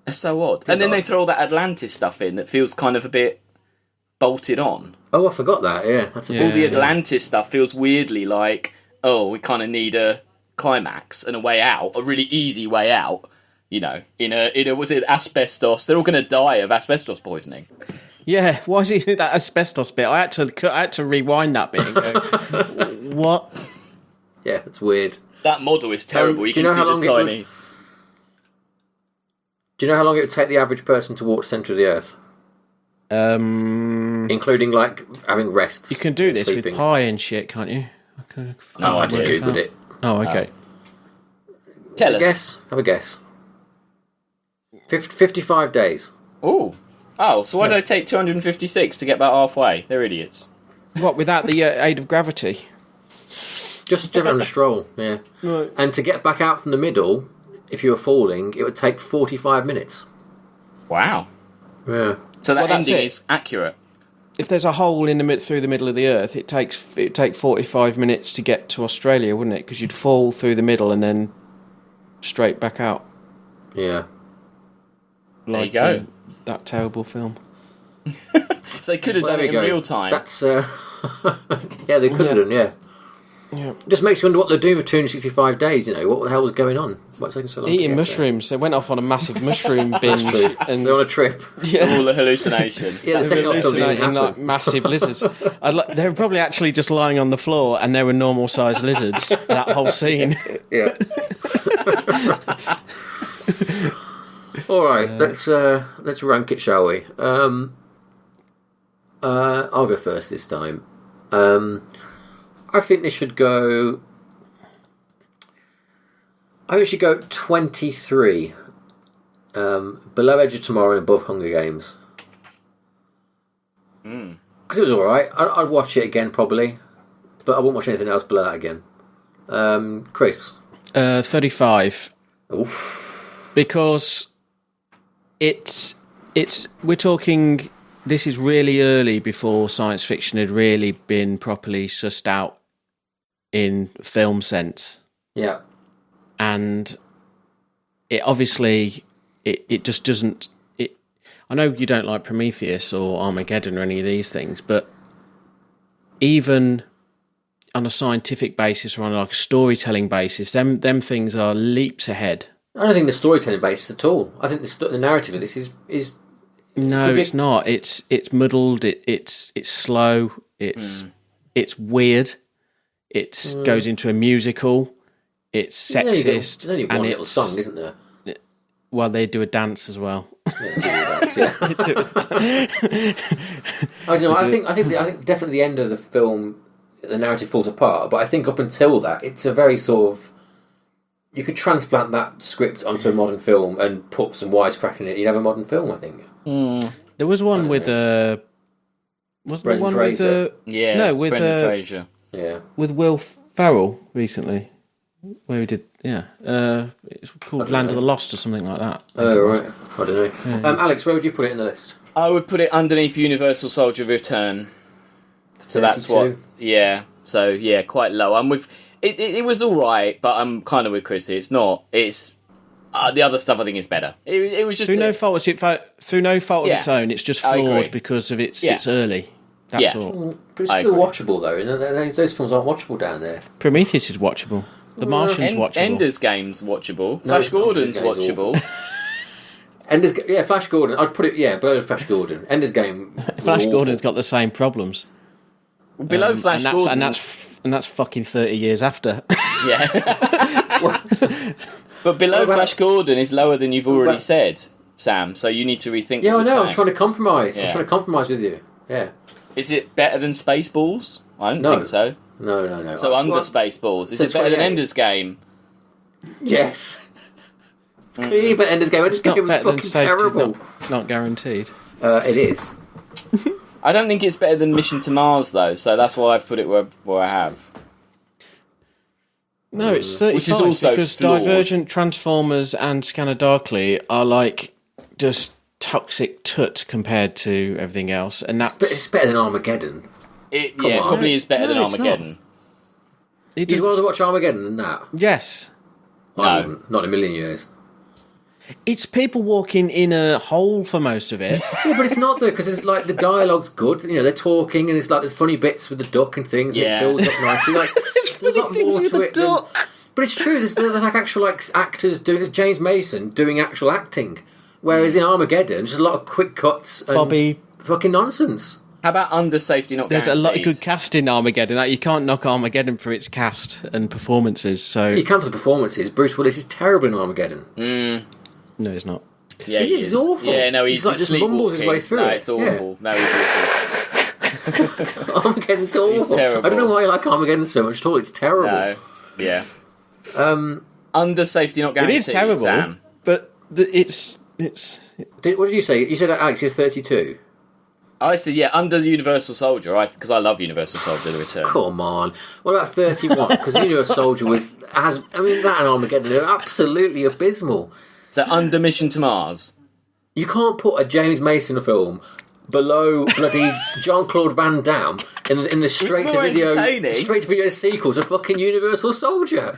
It's so odd. And then they throw all that Atlantis stuff in that feels kind of a bit bolted on. Oh, I forgot that. Yeah, that's all the Atlantis stuff feels weirdly like, oh, we kind of need a climax and a way out, a really easy way out. You know, in a was it asbestos? They're all going to die of asbestos poisoning. Yeah, why is he that asbestos bit? I had to rewind that bit and go, what? Yeah, it's weird. That model is terrible. You can see the tiny... Do you know how long it would take the average person to walk to the centre of the Earth? Including, like, having rests. You can do this sleeping. with pi and shit, can't you? No, I just Googled it. Oh, okay. Tell us. Have a guess. 55 days. Oh, so why did it take 256 to get about halfway? They're idiots. What, without the aid of gravity? Just on a stroll, yeah. Right. And to get back out from the middle, if you were falling, it would take 45 minutes. Wow. Yeah. So that ending is accurate. If there's a hole in through the middle of the Earth, it'd take 45 minutes to get to Australia, wouldn't it? Because you'd fall through the middle and then straight back out. Yeah. Like there you go. That terrible film. So they could have done it in real time. That's yeah, they could have done, yeah. It just makes you wonder what they're doing for 265 days, you know. What the hell was going on? What's taking so long? Eating mushrooms. They went off on a massive mushroom binge. And they're on a trip. Yeah. It's all a hallucination. Yeah, they were hallucinating like massive lizards. They were probably actually just lying on the floor and they were normal sized lizards, that whole scene. Yeah. Alright, let's rank it, shall we? I'll go first this time. I think this should go... I think it should go 23. Below Edge of Tomorrow and above Hunger Games. Because it was alright. I'd watch it again, probably. But I wouldn't watch anything else below that again. Chris? 35. Oof. Because we're talking... This is really early before science fiction had really been properly sussed out in film sense. Yeah. And it obviously, it just doesn't... I know you don't like Prometheus or Armageddon or any of these things, but even on a scientific basis or on like a storytelling basis, them things are leaps ahead. I don't think the storytelling basis at all. I think the narrative of this is no, it's not. It's muddled. It's slow. It's weird. It goes into a musical. It's sexist. There's only one little song, isn't there? Well, they do a dance as well. Yeah, I don't know. I think definitely the end of the film, the narrative falls apart. But I think up until that, it's a very sort of... You could transplant that script onto a modern film and put some wisecrack in it. You'd have a modern film, I think. There was one with wasn't there one Fraser. with Brendan Fraser. Yeah, with Will Ferrell recently, where he did it's called Land of the Lost or something like that. Oh right, I don't know. Yeah. Alex, where would you put it in the list? I would put it underneath Universal Soldier Return. So 32. That's what. Yeah. So yeah, quite low. I'm with. It was all right, but I'm kind of with Chrissy. It's not. It's the other stuff. I think is better. It was just through no fault of its own. It's just flawed because of it's early. That's all. But it's still watchable though. You know, those films aren't watchable down there. Prometheus is watchable. The Martian's watchable. Ender's Game's watchable. Flash Gordon's watchable. Flash Gordon. I'd put it below Flash Gordon. Ender's Game. Flash Gordon's got the same problems. Below Flash Gordon, and that's fucking 30 years after. Yeah. But below Flash Gordon is lower than you've already said, Sam. So you need to rethink. Yeah, I know. Saying. I'm trying to compromise. I'm trying to compromise with you. Yeah. Is it better than Spaceballs? I don't think so. No. So under Spaceballs, is it better than Ender's Game? Yes. It's clearly better than Ender's Game. Ender's Game was fucking terrible. Not guaranteed. It is. I don't think it's better than Mission to Mars, though, so that's why I've put it where I have. No, it's 35, which is also because flawed. Divergent, Transformers, and Scanner Darkly are like just toxic tut compared to everything else, and it's better than Armageddon. It probably is better than Armageddon. You'd rather watch Armageddon than that? Yes. No, not in a million years. It's people walking in a hole for most of it. Yeah, but it's not though, because it's like the dialogue's good. You know, they're talking, and it's like the funny bits with the duck and things. Yeah, and it builds up nicely. Like, there's a lot more to it. But it's true. There's like actual like actors doing. There's James Mason doing actual acting, whereas in Armageddon, just a lot of quick cuts and Bobby fucking nonsense. How about under safety not There's guaranteed? a lot of good cast in Armageddon. Like, you can't knock Armageddon for its cast and performances. So You can for the performances. Bruce Willis is terrible in Armageddon. no, he's not. Yeah, he is awful. Yeah, no, he's like just mumbles his way through No, it. it's awful. No, he's awful. Armageddon's awful. He's terrible. I don't know why you like Armageddon so much at all. It's terrible. No, yeah. Under safety not It guaranteed. is terrible, Sam. but it's. What did you say? You said that Alex is 32. I said, yeah, under the Universal Soldier, because I love Universal Soldier: The Return. Come on. What about 31? Because Universal Soldier was... that and Armageddon are absolutely abysmal. So under Mission to Mars. You can't put a James Mason film below bloody Jean-Claude Van Damme in the straight-to-video sequel to fucking Universal Soldier.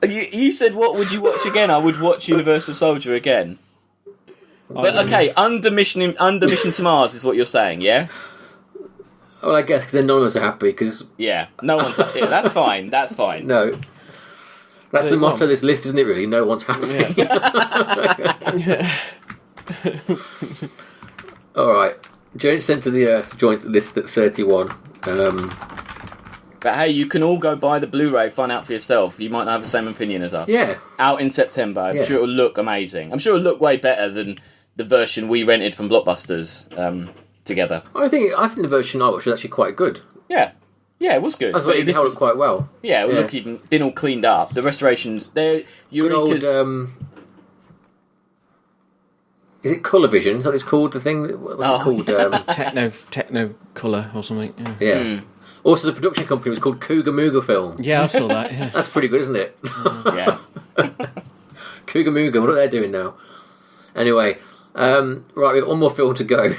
You said, what would you watch again? I would watch Universal Soldier again. But okay, under Mission to Mars is what you're saying, yeah? Well, I guess because then none of us are happy. Because yeah, no one's happy. Yeah, that's fine. That's fine. No, that's the motto of this list, isn't it? Really, no one's happy. Yeah. All right, Joint Centre of the Earth joint list at 31. But hey, you can all go buy the Blu-ray, find out for yourself. You might not have the same opinion as us. Yeah. Out in September. I'm sure it'll look amazing. I'm sure it'll look way better than the version we rented from Blockbusters together. I think the version I watched was actually quite good. Yeah. Yeah, it was good. I thought it held up quite well. Yeah, it would look even been all cleaned up. The restorations, they're Eureka's. Is it Colour Vision? Is that what it's called? The thing? What's it called? Techno Colour or something. Yeah. Also, the production company was called Cougar Mooga Film. Yeah, I saw that. Yeah. That's pretty good, isn't it? Yeah. Cougar Mooga, what are they doing now? Anyway, right, we've got one more film to go.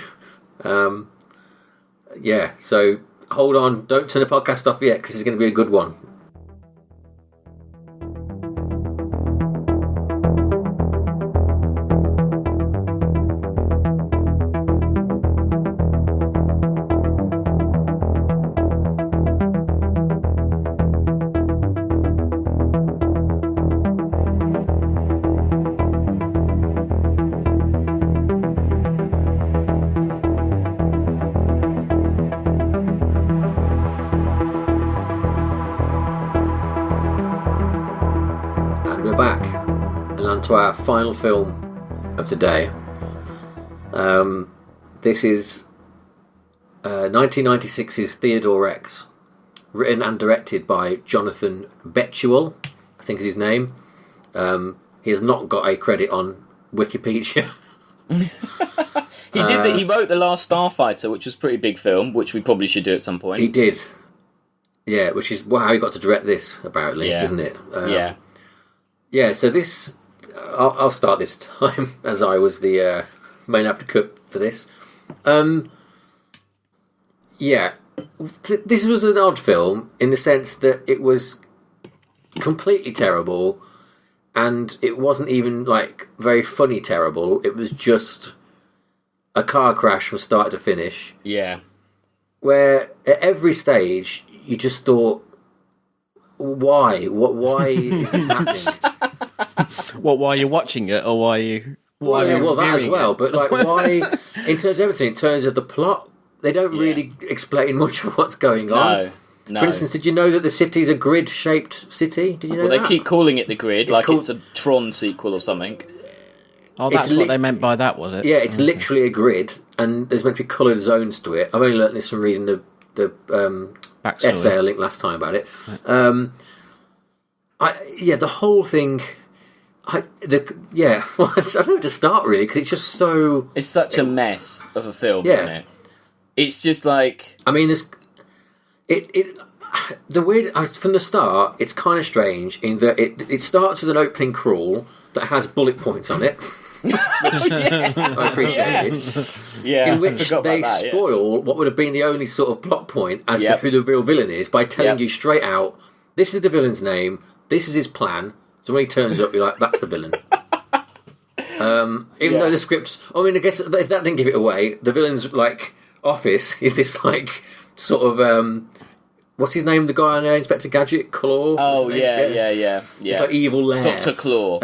So hold on, don't turn the podcast off yet, because it's going to be a good one. To our final film of the day. This is 1996's Theodore Rex, written and directed by Jonathan Betuel, I think is his name. He has not got a credit on Wikipedia. He wrote The Last Starfighter, which was a pretty big film, which we probably should do at some point. He did. Yeah, which is how he got to direct this, apparently, isn't it? Yeah, so this... I'll start this time, as I was the main advocate for this. This was an odd film in the sense that it was completely terrible, and it wasn't even very funny terrible. It was just a car crash from start to finish. Yeah. Where at every stage you just thought, why? Why is this happening? What? Why are you watching it, or why are you? Well, that as well. But why? In terms of everything, in terms of the plot, they don't really explain much of what's going on. No. For instance, did you know that the city's a grid-shaped city? Did you know that? They keep calling it the Grid, it's a Tron sequel or something. Oh, that's what they meant by that, was it? Yeah, it's literally a grid, and there's meant to be coloured zones to it. I've only learnt this from reading the essay I linked last time about it. The whole thing. I don't know where to start really, because it's just so. It's such a mess of a film, isn't it? It's just like. I mean, the weird from the start. It's kind of strange in that it starts with an opening crawl that has bullet points on it. I appreciate it. Yeah, in which they spoil what would have been the only sort of plot point as to who the real villain is by telling you straight out, this is the villain's name, this is his plan. So when he turns up, you're like, that's the villain. Even though the script... I mean, I guess if that didn't give it away, the villain's, office is this, sort of... what's his name, the guy on Inspector Gadget? Claw? Oh, yeah. It's like evil lair. Dr. Claw.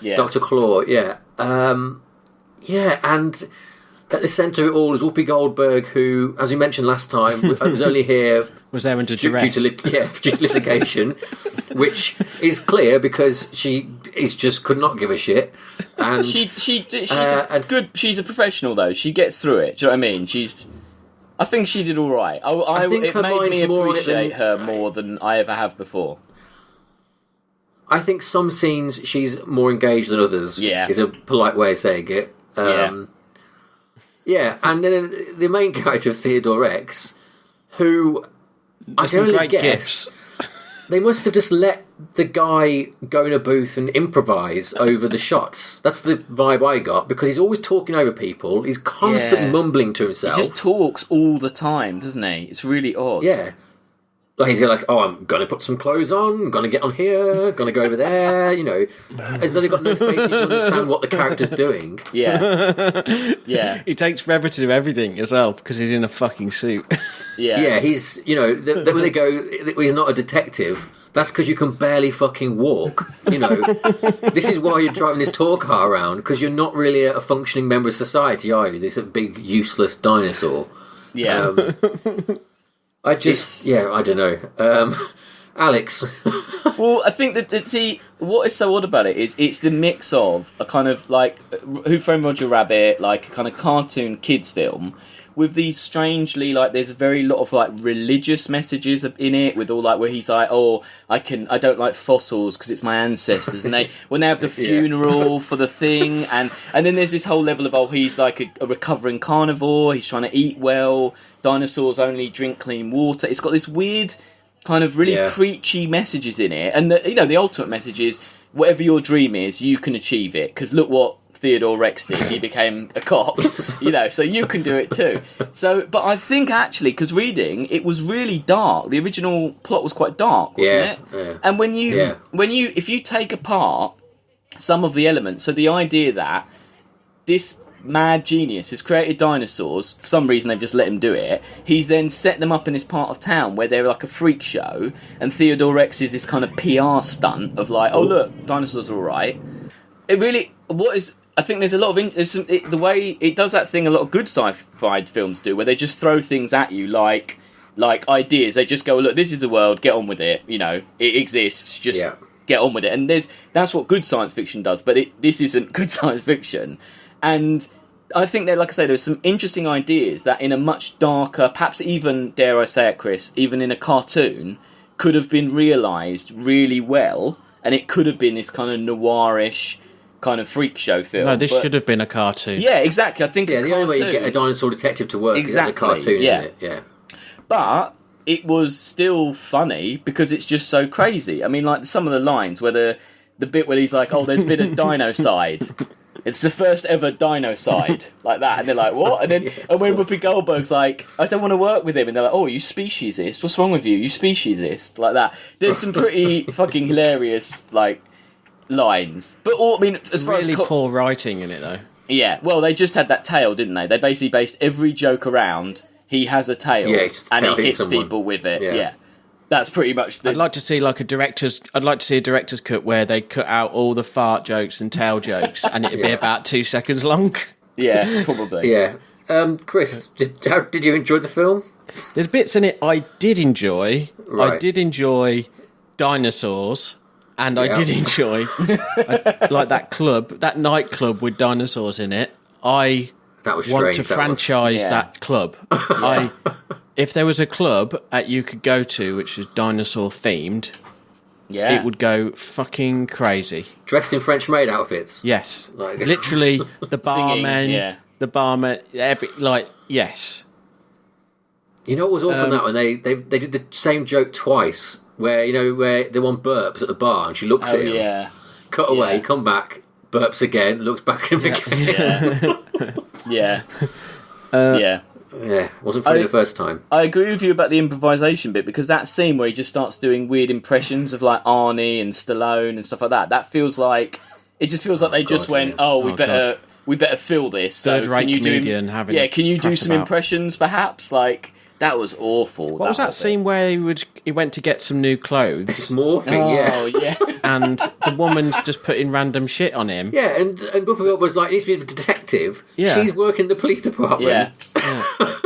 Dr. Claw, yeah. And at the centre of it all is Whoopi Goldberg, who, as we mentioned last time, was only here... was there under duress. Due to litigation, which is clear because she could not give a shit. And she's a professional, though. She gets through it. Do you know what I mean? I think she did all right. It made me appreciate her more than I ever have before. I think some scenes she's more engaged than others. Yeah, is a polite way of saying it. Yeah, and then the main character of Theodore Rex, who I can only guess they must have just let the guy go in a booth and improvise over the shots. That's the vibe I got, because he's always talking over people. He's constantly mumbling to himself. He just talks all the time, doesn't he? It's really odd. Yeah. Like he's like, oh, I'm going to put some clothes on, I'm going to get on here, going to go over there, as though they've got no faith to understand what the character's doing. Yeah. Yeah. He takes forever to do everything as well, because he's in a fucking suit. Yeah. Yeah, he's, when they go, he's not a detective, that's because you can barely fucking walk, This is why you're driving this tour car around, because you're not really a functioning member of society, are you? This big, useless dinosaur. Yeah. I don't know. Alex. Well, I think that, what is so odd about it is it's the mix of a kind of like Who Framed Roger Rabbit, like a kind of cartoon kids film, with these strangely, like, there's a very lot of like religious messages in it, with all like where he's like, oh, I don't like fossils because it's my ancestors, and when they have the funeral for the thing, and then there's this whole level of, oh, he's like a recovering carnivore, he's trying to eat well, dinosaurs only drink clean water. It's got this weird kind of really preachy messages in it, and the ultimate message is, whatever your dream is, you can achieve it, because look what Theodore Rex did. He became a cop, so you can do it too. So, but I think actually, because reading, it was really dark. The original plot was quite dark, wasn't it? Yeah. And if you take apart some of the elements, so the idea that this mad genius has created dinosaurs, for some reason they've just let him do it, he's then set them up in this part of town where they're like a freak show, and Theodore Rex is this kind of PR stunt of like, oh look, dinosaurs are alright. It really, I think there's a lot of the way it does that thing a lot of good sci-fi films do, where they just throw things at you like ideas. They just go, look, this is the world, get on with it. It exists, just get on with it. And that's what good science fiction does. But this isn't good science fiction. And I think that, like I say, there's some interesting ideas that in a much darker, perhaps even, dare I say it, Chris, even in a cartoon, could have been realised really well, and it could have been this kind of noirish kind of freak show film. No, this should have been a cartoon. Yeah, exactly. I think the only way you get a dinosaur detective to work is as a cartoon, isn't it? Yeah. But it was still funny because it's just so crazy. I mean, like some of the lines where the bit where he's like, "Oh, there's been a dinocide. It's the first ever dinocide," like that, and they're like, "What?" And then when Whoopi Goldberg's like, "I don't want to work with him," and they're like, "Oh, you speciesist? What's wrong with you? You speciesist?" Like that. There's some pretty fucking hilarious like lines, but as far really as poor writing in it though. Yeah, well, they just had that tail, didn't they? They basically based every joke around he has a tail and he hits people with it. Yeah. That's pretty much I'd like to see a director's cut where they cut out all the fart jokes and tail jokes, and it'd be about 2 seconds long. Yeah, probably. Yeah. Chris, how did you enjoy the film? There's bits in it I did enjoy. Right. I did enjoy dinosaurs, and I did enjoy like that nightclub with dinosaurs in it. I want to franchise that club. If there was a club that you could go to which was dinosaur themed, it would go fucking crazy. Dressed in French maid outfits? Yes. Literally, the barman, yes. You know what was awful in that one? They did the same joke twice, where the one burps at the bar and she looks at him. Cut away, come back, burps again, looks back at him again. Yeah, wasn't funny the first time. I agree with you about the improvisation bit, because that scene where he just starts doing weird impressions of like Arnie and Stallone and stuff like that, that feels like they just went, we better fill this. So can you do some impressions perhaps? Like That was awful. What was that scene where he went to get some new clothes? It's morphing, yeah. And the woman's just putting random shit on him. Yeah, and Whoopi Goldberg was like, he needs to be a detective. Yeah. She's working in the police department. Yeah.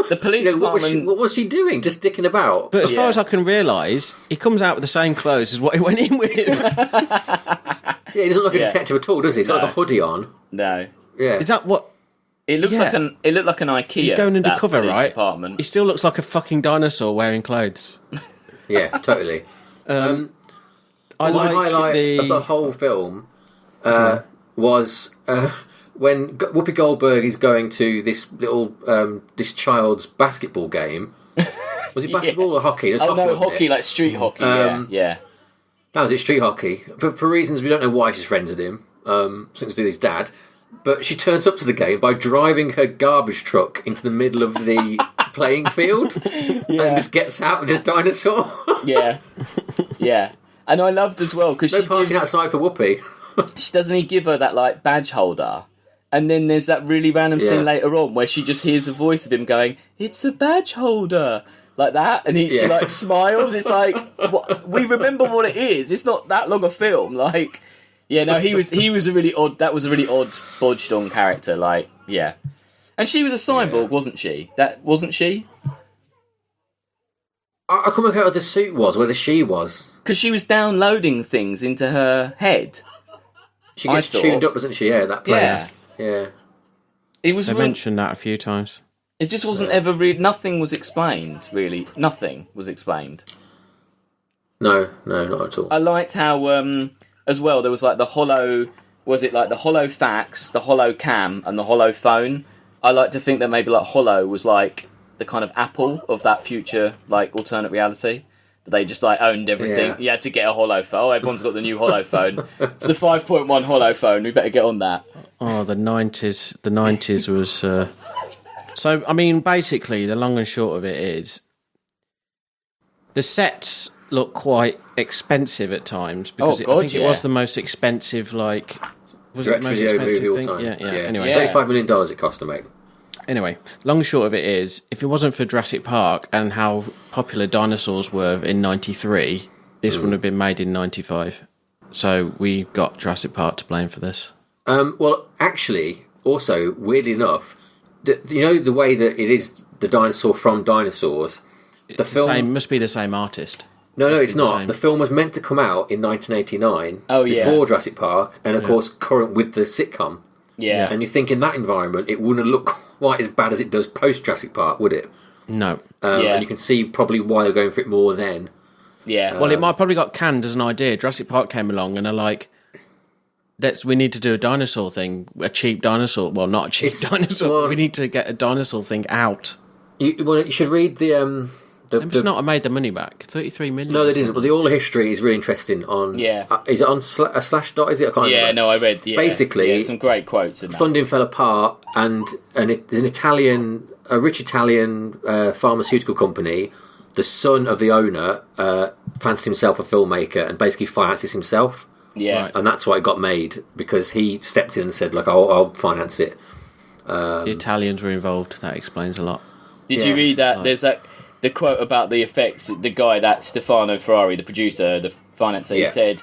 The police department... What was she doing? Just sticking about? But as far as I can realise, he comes out with the same clothes as what he went in with. Yeah, he doesn't look like a detective at all, does he? He's got like a hoodie on. No. Yeah. Is that what... It looked like an IKEA. He's going undercover, right? Department. He still looks like a fucking dinosaur wearing clothes. Yeah, totally. I the like highlight of the whole film was when Whoopi Goldberg is going to this little this child's basketball game. Was it basketball or hockey? Hockey, like street hockey. Yeah. That was it, street hockey. For reasons we don't know why she's friends with him. Something to do with his dad. But she turns up to the game by driving her garbage truck into the middle of the playing field and just gets out with this dinosaur. Yeah. And I loved as well because no parking outside for Whoopi. Doesn't he give her that like badge holder? And then there's that really random scene later on where she just hears the voice of him going, "It's a badge holder." Like that, and she like smiles. It's like we remember what it is. It's not that long a film. Like, yeah, no, he was a really odd. That was a really odd bodged on character. Like, yeah, and she was a cyborg, wasn't she? That wasn't she. I couldn't work out what the suit was, whether she was, because she was downloading things into her head. She gets tuned up, doesn't she? Yeah, that place. Yeah. It was. They mentioned that a few times. It just wasn't ever nothing was explained, really. Nothing was explained. No, not at all. I liked how, as well, there was like the hollow... Was it like the hollow fax, the hollow cam, and the hollow phone? I like to think that maybe like hollow was like the kind of Apple of that future, like, alternate reality. That they just like owned everything. Yeah. You had to get a hollow phone. Oh, everyone's got the new hollow phone. It's the 5.1 hollow phone. We better get on that. Oh, the 90s. The 90s was... So, I mean, basically, the long and short of it is the sets look quite expensive at times because I think it was the most expensive, like... Was it the most expensive thing? Time. Yeah. Anyway, $35 million it cost to make. Anyway, long and short of it is, if it wasn't for Jurassic Park and how popular dinosaurs were in 93, this wouldn't have been made in 95. So we got Jurassic Park to blame for this. Well, actually, also, weirdly enough, you know the way that it is the dinosaur from Dinosaurs? The film must be the same artist. No, it's not. The film was meant to come out in 1989 before Jurassic Park, and of course current with the sitcom. Yeah. And you think in that environment it wouldn't look quite as bad as it does post Jurassic Park, would it? No. And you can see probably why they're going for it more then. Yeah. Well, it might probably got canned as an idea. Jurassic Park came along and they're like, we need to do a dinosaur thing, a cheap dinosaur. Well, not a cheap dinosaur. Well, we need to get a dinosaur thing out. You should read the... They've just not made the money back. 33 million. No, they didn't. But the All the History is really interesting on... is it on Slashdot? Is it? I can't remember. No, I read... Yeah. Basically... some great quotes in that. Funding fell apart and there's a rich Italian pharmaceutical company. The son of the owner fancied himself a filmmaker and basically finances himself. Yeah. Right. And that's why it got made, because he stepped in and said, like, I'll finance it. The Italians were involved. That explains a lot. Did you read that? There's the quote about the effects. The guy, that Stefano Ferrari, the producer, the financer, he said,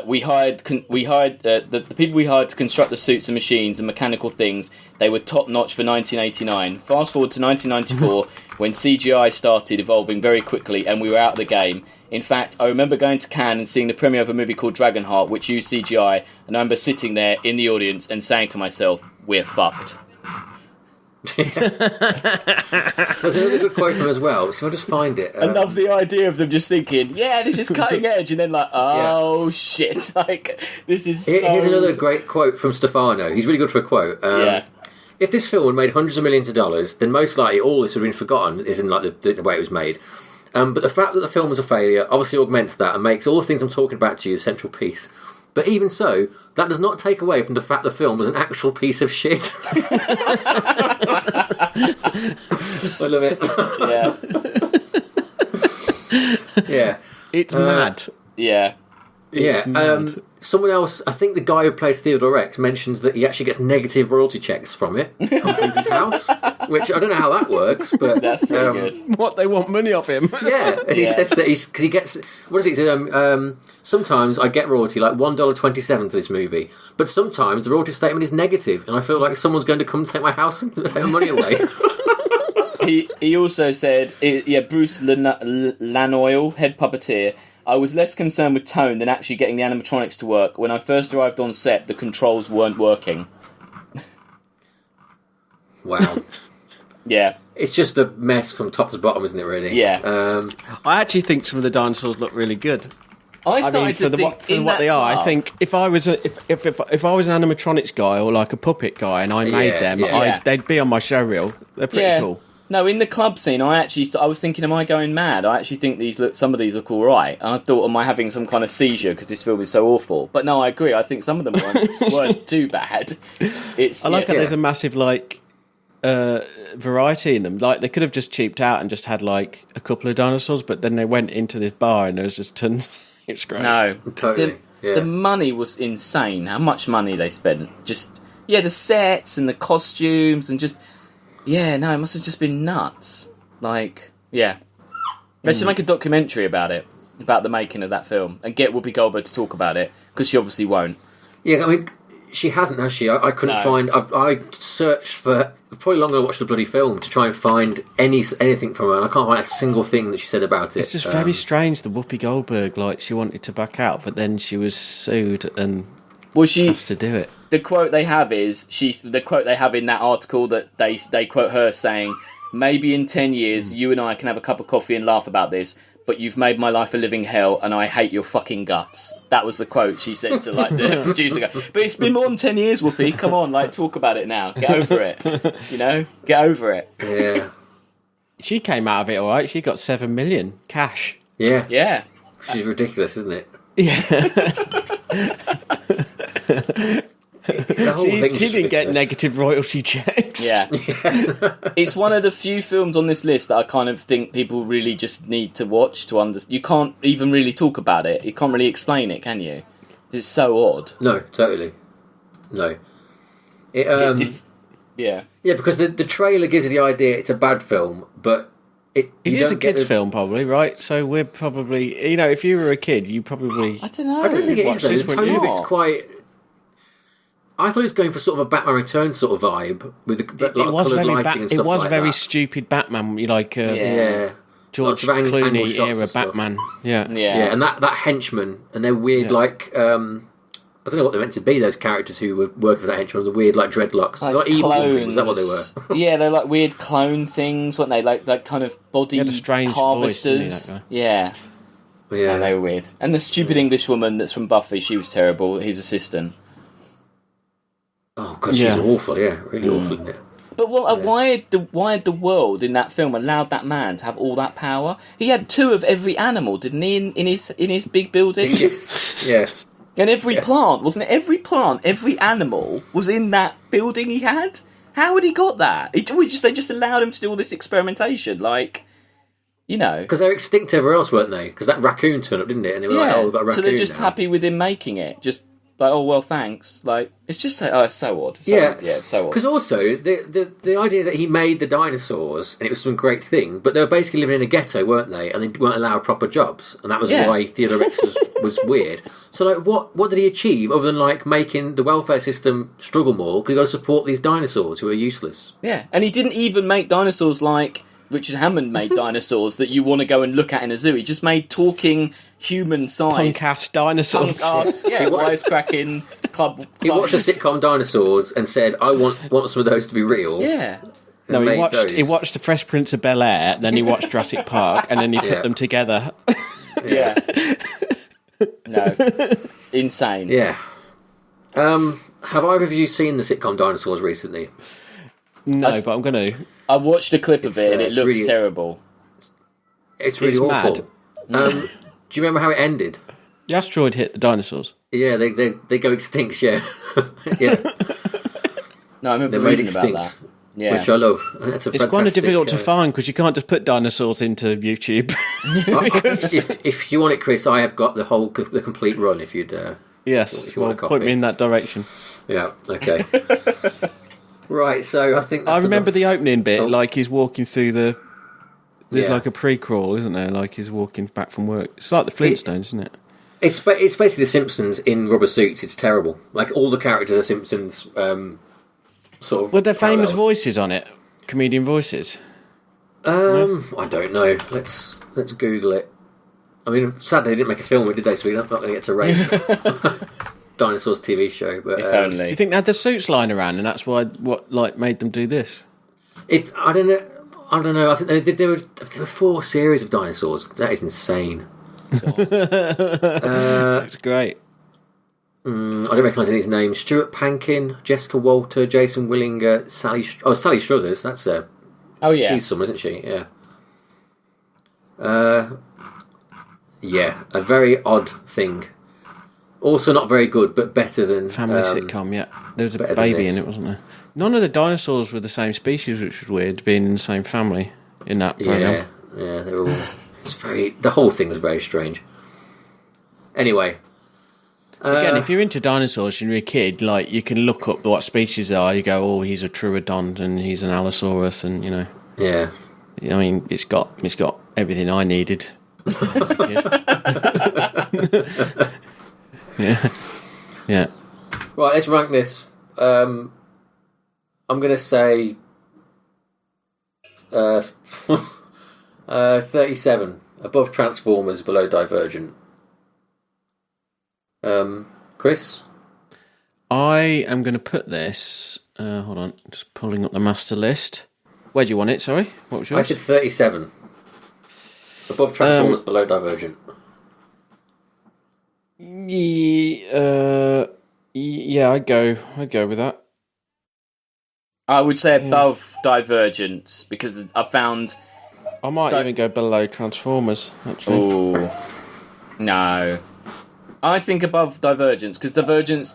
we hired the people we hired to construct the suits and machines and mechanical things. They were top notch for 1989. Fast forward to 1994 when CGI started evolving very quickly and we were out of the game. In fact, I remember going to Cannes and seeing the premiere of a movie called Dragonheart, which used CGI, and I remember sitting there in the audience and saying to myself, "We're fucked." There's another good quote from him as well, so I'll just find it. I love the idea of them just thinking, yeah, this is cutting edge, and then like, oh shit, like, this is so... Here's another great quote from Stefano. He's really good for a quote. If this film had made hundreds of millions of dollars, then most likely all this would have been forgotten, is in like the way it was made. But the fact that the film was a failure obviously augments that and makes all the things I'm talking about to you a central piece. But even so, that does not take away from the fact the film was an actual piece of shit. I love it. Yeah. Yeah. It's mad. Yeah. Someone else, I think the guy who played Theodore Rex, mentions that he actually gets negative royalty checks from it come through his house, which I don't know how that works, but that's pretty good. What, they want money off him? Yeah, and he says that because he gets, what is it? Sometimes I get royalty like $1.27 for this movie, but sometimes the royalty statement is negative, and I feel like someone's going to come take my house and take my money away. He also said, Bruce Lanoyle, head puppeteer. I was less concerned with tone than actually getting the animatronics to work. When I first arrived on set, the controls weren't working. Wow. Yeah. It's just a mess from top to bottom, isn't it, really? Yeah. I actually think some of the dinosaurs look really good. I started to think for what they are. I think if I was if I was an animatronics guy or like a puppet guy and I made them, they'd be on my show reel. They're pretty cool. No, in the club scene, I was thinking, am I going mad? I actually think some of these look all right. And I thought, am I having some kind of seizure because this film is so awful? But no, I agree. I think some of them weren't too bad. I like how there's a massive variety in them. Like they could have just cheaped out and just had like a couple of dinosaurs, but then they went into this bar and there was just tons. It's great. No, totally. The money was insane. How much money they spent? Just the sets and the costumes and just. Yeah, no, it must have just been nuts. Like, yeah. They should make a documentary about it, about the making of that film, and get Whoopi Goldberg to talk about it, because she obviously won't. Yeah, I mean, she hasn't, has she? I couldn't find... I searched for probably longer to watch the bloody film to try and find anything from her, and I can't find a single thing that she said about it. It's just very strange, the Whoopi Goldberg, like, she wanted to back out, but then she was sued and has to do it. The quote they have is the quote they have in that article that they quote her saying, "Maybe in 10 years you and I can have a cup of coffee and laugh about this, but you've made my life a living hell and I hate your fucking guts." That was the quote she said to like the producer guy. But it's been more than 10 years, Whoopi. Come on, like talk about it now. Get over it. Get over it. Yeah. She came out of it all right. She got 7 million cash. Yeah. Yeah. She's ridiculous, isn't it? Yeah. She didn't get negative royalty checks. Yeah. It's one of the few films on this list that I kind of think people really just need to watch to understand. You can't even really talk about it. You can't really explain it, can you? It's so odd. No, totally. No. Yeah, because the trailer gives you the idea it's a bad film, but it is a kid's film, probably, right? So we're probably, if you were a kid, you probably... I don't know. I don't think it is, though. The tone of it's quite... I thought it was going for sort of a Batman Returns sort of vibe with the coloured lighting and stuff like that. It was very stupid Batman, George Clooney era Batman. Yeah, and that henchman and they're weird I don't know what they're meant to be. Those characters who were working for that henchman, the weird dreadlocks, like evil clones. People, is that what they were? Yeah, they're like weird clone things, weren't they? Like kind of body harvesters. Voice, yeah. And they were weird. And the stupid English woman that's from Buffy, she was terrible. His assistant. Oh god, she's awful. Yeah, really awful, isn't it? But why had the world in that film allowed that man to have all that power? He had 2 of every animal, didn't he? In his big building. Yeah. And every plant, wasn't it? Every plant, every animal was in that building he had. How had he got that? They just allowed him to do all this experimentation, because they're extinct everywhere else, weren't they? Because that raccoon turned up, didn't it? And they were like, "Oh, we've got a raccoon." So they're just happy with him making it. Just like, "Oh well, thanks." Like it's just it's so odd. So odd. Because also the idea that he made the dinosaurs and it was some great thing, but they were basically living in a ghetto, weren't they? And they weren't allowed proper jobs, and that was why Theodore Rex was weird. So what did he achieve other than making the welfare system struggle more? Because you got to support these dinosaurs who are useless. Yeah, and he didn't even make dinosaurs like Richard Hammond made dinosaurs that you want to go and look at in a zoo. He just made talking human-sized punk-ass dinosaurs. Wisecracking club. He watched the sitcom Dinosaurs and said, "I want some of those to be real." Yeah. No, he watched The Fresh Prince of Bel-Air, then he watched Jurassic Park, and then he put them together. Yeah. No. Insane. Yeah. Have either of you seen the sitcom Dinosaurs recently? No, but I'm going to. I watched a clip of it and it looks really terrible. It's really awful. Do you remember how it ended? The asteroid hit the dinosaurs. Yeah, they go extinct, yeah. Yeah. No, I remember reading about that. which I love. And it's kind of difficult to find because you can't just put dinosaurs into YouTube. Because if you want it, Chris, I have got the complete run. If you'd yes, point me in that direction. Yeah. Okay. Right. So I think I remember the opening bit, like he's walking through the. There's like a pre-crawl, isn't there? Like he's walking back from work. It's like the Flintstones, isn't it? It's basically the Simpsons in rubber suits. It's terrible. Like all the characters are Simpsons. Sort of. Were there famous voices on it? Comedian voices? I don't know. Let's Google it. I mean, sadly, they didn't make a film, did they? So we're not going to get to rate Dinosaurs TV show. But if only. You think they had the suits lying around, and that's what made them do this? I don't know. I think there were 4 series of dinosaurs. That is insane. That's great. I don't recognise any of these names. Stuart Pankin, Jessica Walter, Jason Willinger, Sally Struthers. That's she's someone, isn't she? Yeah. Yeah, a very odd thing. Also not very good, but better than family sitcom. Yeah, there was a baby in it, wasn't there? None of the dinosaurs were the same species, which was weird, being in the same family in that program. Yeah, they were all. The whole thing was very strange. Anyway. Again, if you're into dinosaurs and you're a kid, like you can look up what species they are. You go, oh, he's a Troodon and he's an Allosaurus, and you know. Yeah. I mean, it's got everything I needed. Yeah. Right, let's rank this. I'm going to say 37. Above Transformers, below Divergent. Chris? I am going to put this... hold on, just pulling up the master list. Where do you want it, sorry? What was yours? I said 37. Above Transformers, below Divergent. Yeah, I'd go with that. I would say above Divergence, because I found... I might even go below Transformers, actually. Oh, no. I think above Divergence, because Divergence,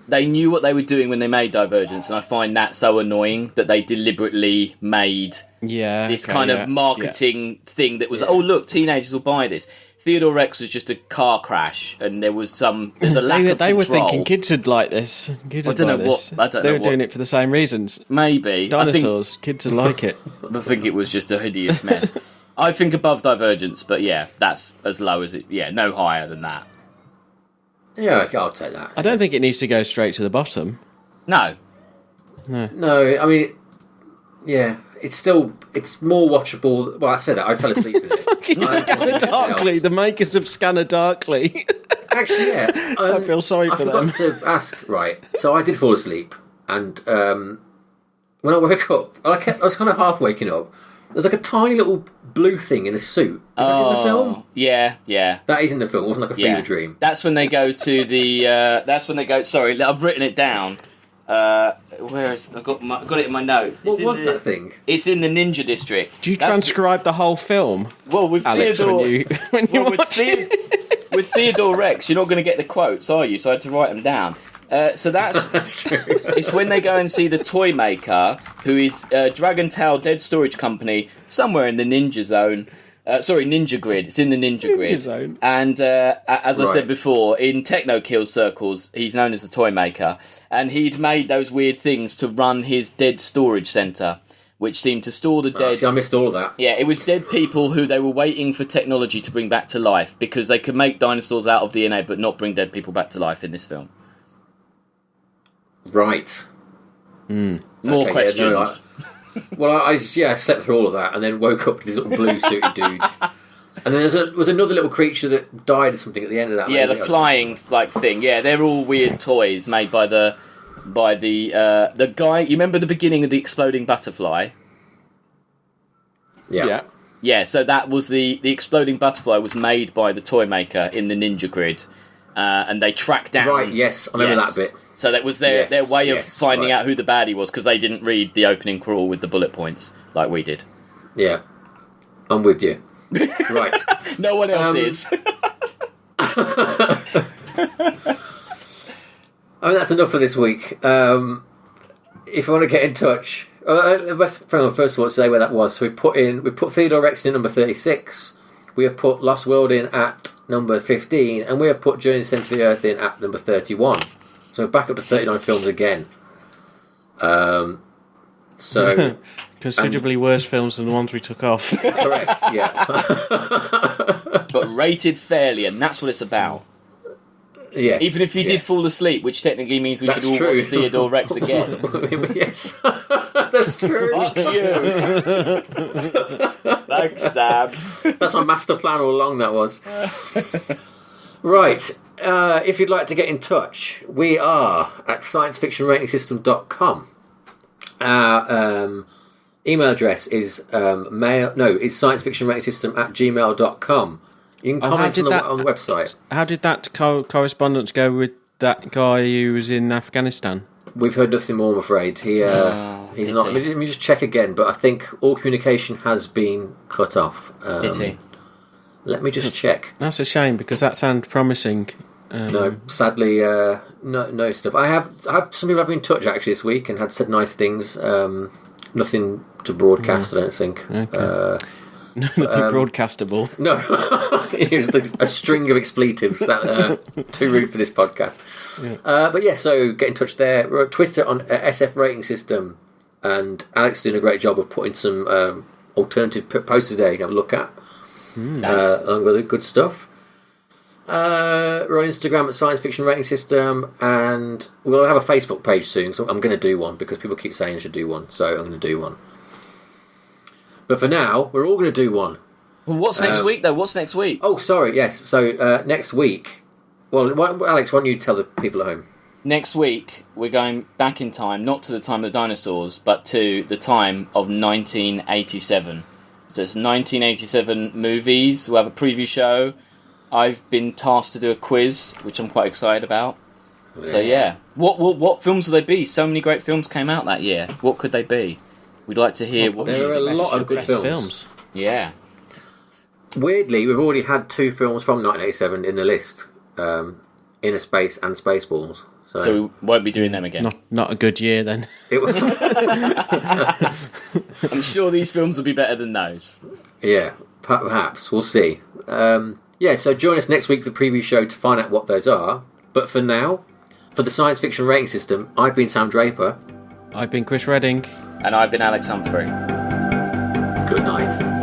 they knew what they were doing when they made Divergence, and I find that so annoying that they deliberately made this kind of marketing thing that was, oh, look, teenagers will buy this. Theodore Rex was just a car crash, and there's a lack of control. They were thinking kids would like this. I don't know what. They were doing it for the same reasons. Maybe. Dinosaurs, kids would like it. I think it was just a hideous mess. I think above Divergence, but yeah, that's as low as it. Yeah, no higher than that. Yeah, I'll take that. I don't think it needs to go straight to the bottom. No, I mean, yeah, it's more watchable. Well, I said it. I fell asleep with it. Scanner Darkly, the makers of Scanner Darkly. Actually, yeah. I feel sorry for them. I forgot to ask, right, so I did fall asleep, and when I woke up, I was kind of half waking up. There's like a tiny little blue thing in a suit. Is that in the film? Yeah. That is in the film. It wasn't like a fever dream. That's when they go to the... Sorry, I've written it down. Where is... I've got it in my notes. What was that thing? It's in the Ninja District. Do you transcribe the whole film? Well, with Alex, Theodore... with Theodore Rex, you're not going to get the quotes, are you? So I had to write them down. So that's true. It's when they go and see the toy maker, who is Dragon Tail Dead Storage Company, somewhere in the Ninja Zone. Ninja Grid. It's in the Ninja Grid. Zone. And as I said before, in Techno Kill circles, he's known as the toy maker, and he'd made those weird things to run his dead storage centre, which seemed to store the dead. See, I missed all of that. Yeah, it was dead people who they were waiting for technology to bring back to life, because they could make dinosaurs out of DNA but not bring dead people back to life in this film. Right. More questions. I slept through all of that and then woke up to this little blue suited dude. And then there was another little creature that died or something at the end of that. Yeah, the flying thing. Yeah, they're all weird toys made by the guy. You remember the beginning of the exploding butterfly? Yeah. Yeah, so that was the exploding butterfly was made by the toy maker in the Ninja Grid, and they tracked down. Right. Yes, I remember that bit. So that was their way of finding out who the baddie was, because they didn't read the opening crawl with the bullet points like we did. Yeah, I'm with you. Right. No one else is. I mean, that's enough for this week. If you want to get in touch, First of all, say where that was. So we put Theodore Rex in at number 36. We have put Lost World in at number 15, and we have put Journey to the Centre of the Earth in at number 31. So we're back up to 39 films again. So considerably worse films than the ones we took off. Correct. Yeah. But rated fairly, and that's what it's about. Yes. Even if you did fall asleep, which technically means we should all watch Theodore Rex again. Yes. That's true. Fuck you. Thanks, Sam. That's my master plan all along, that was. Right. If you'd like to get in touch, we are at sciencefictionratingsystem.com. Our email address is sciencefictionratingsystem@gmail.com. You can comment on the website. How did that correspondence go with that guy who was in Afghanistan? We've heard nothing more, I'm afraid. He's not. Let me just check again, but I think all communication has been cut off. Let me just check. That's a shame, because that sounded promising. No, sadly, no stuff. I have some people have been in touch actually this week and had said nice things. Nothing to broadcast, I don't think. Okay. Nothing broadcastable. No, here's a string of expletives that too rude for this podcast. Yeah. But yeah, so get in touch there. We're on Twitter on SF Rating System, and Alex is doing a great job of putting some alternative posters there you can have a look at. Along with the good stuff. We're on Instagram at Science Fiction Rating System, and we'll have a Facebook page soon. So I'm going to do one because people keep saying I should do one, so I'm going to do one. But for now, we're all going to do one. Well, what's next week, though? What's next week? Oh, sorry, yes. So next week... Well, Alex, why don't you tell the people at home? Next week, we're going back in time, not to the time of the dinosaurs, but to the time of 1987. So it's 1987 movies. We'll have a preview show. I've been tasked to do a quiz, which I'm quite excited about. Yeah. So, yeah. What films will they be? So many great films came out that year. What could they be? We'd like to hear what... There are a lot of good films. Yeah. Weirdly, we've already had 2 films from 1987 in the list. Inner Space and Spaceballs. So we won't be doing them again. Not a good year, then. I'm sure these films will be better than those. Yeah, perhaps. We'll see. So join us next week for the preview show to find out what those are. But for now, for the Science Fiction Rating System, I've been Sam Draper. I've been Chris Redding. And I've been Alex Humphrey. Good night.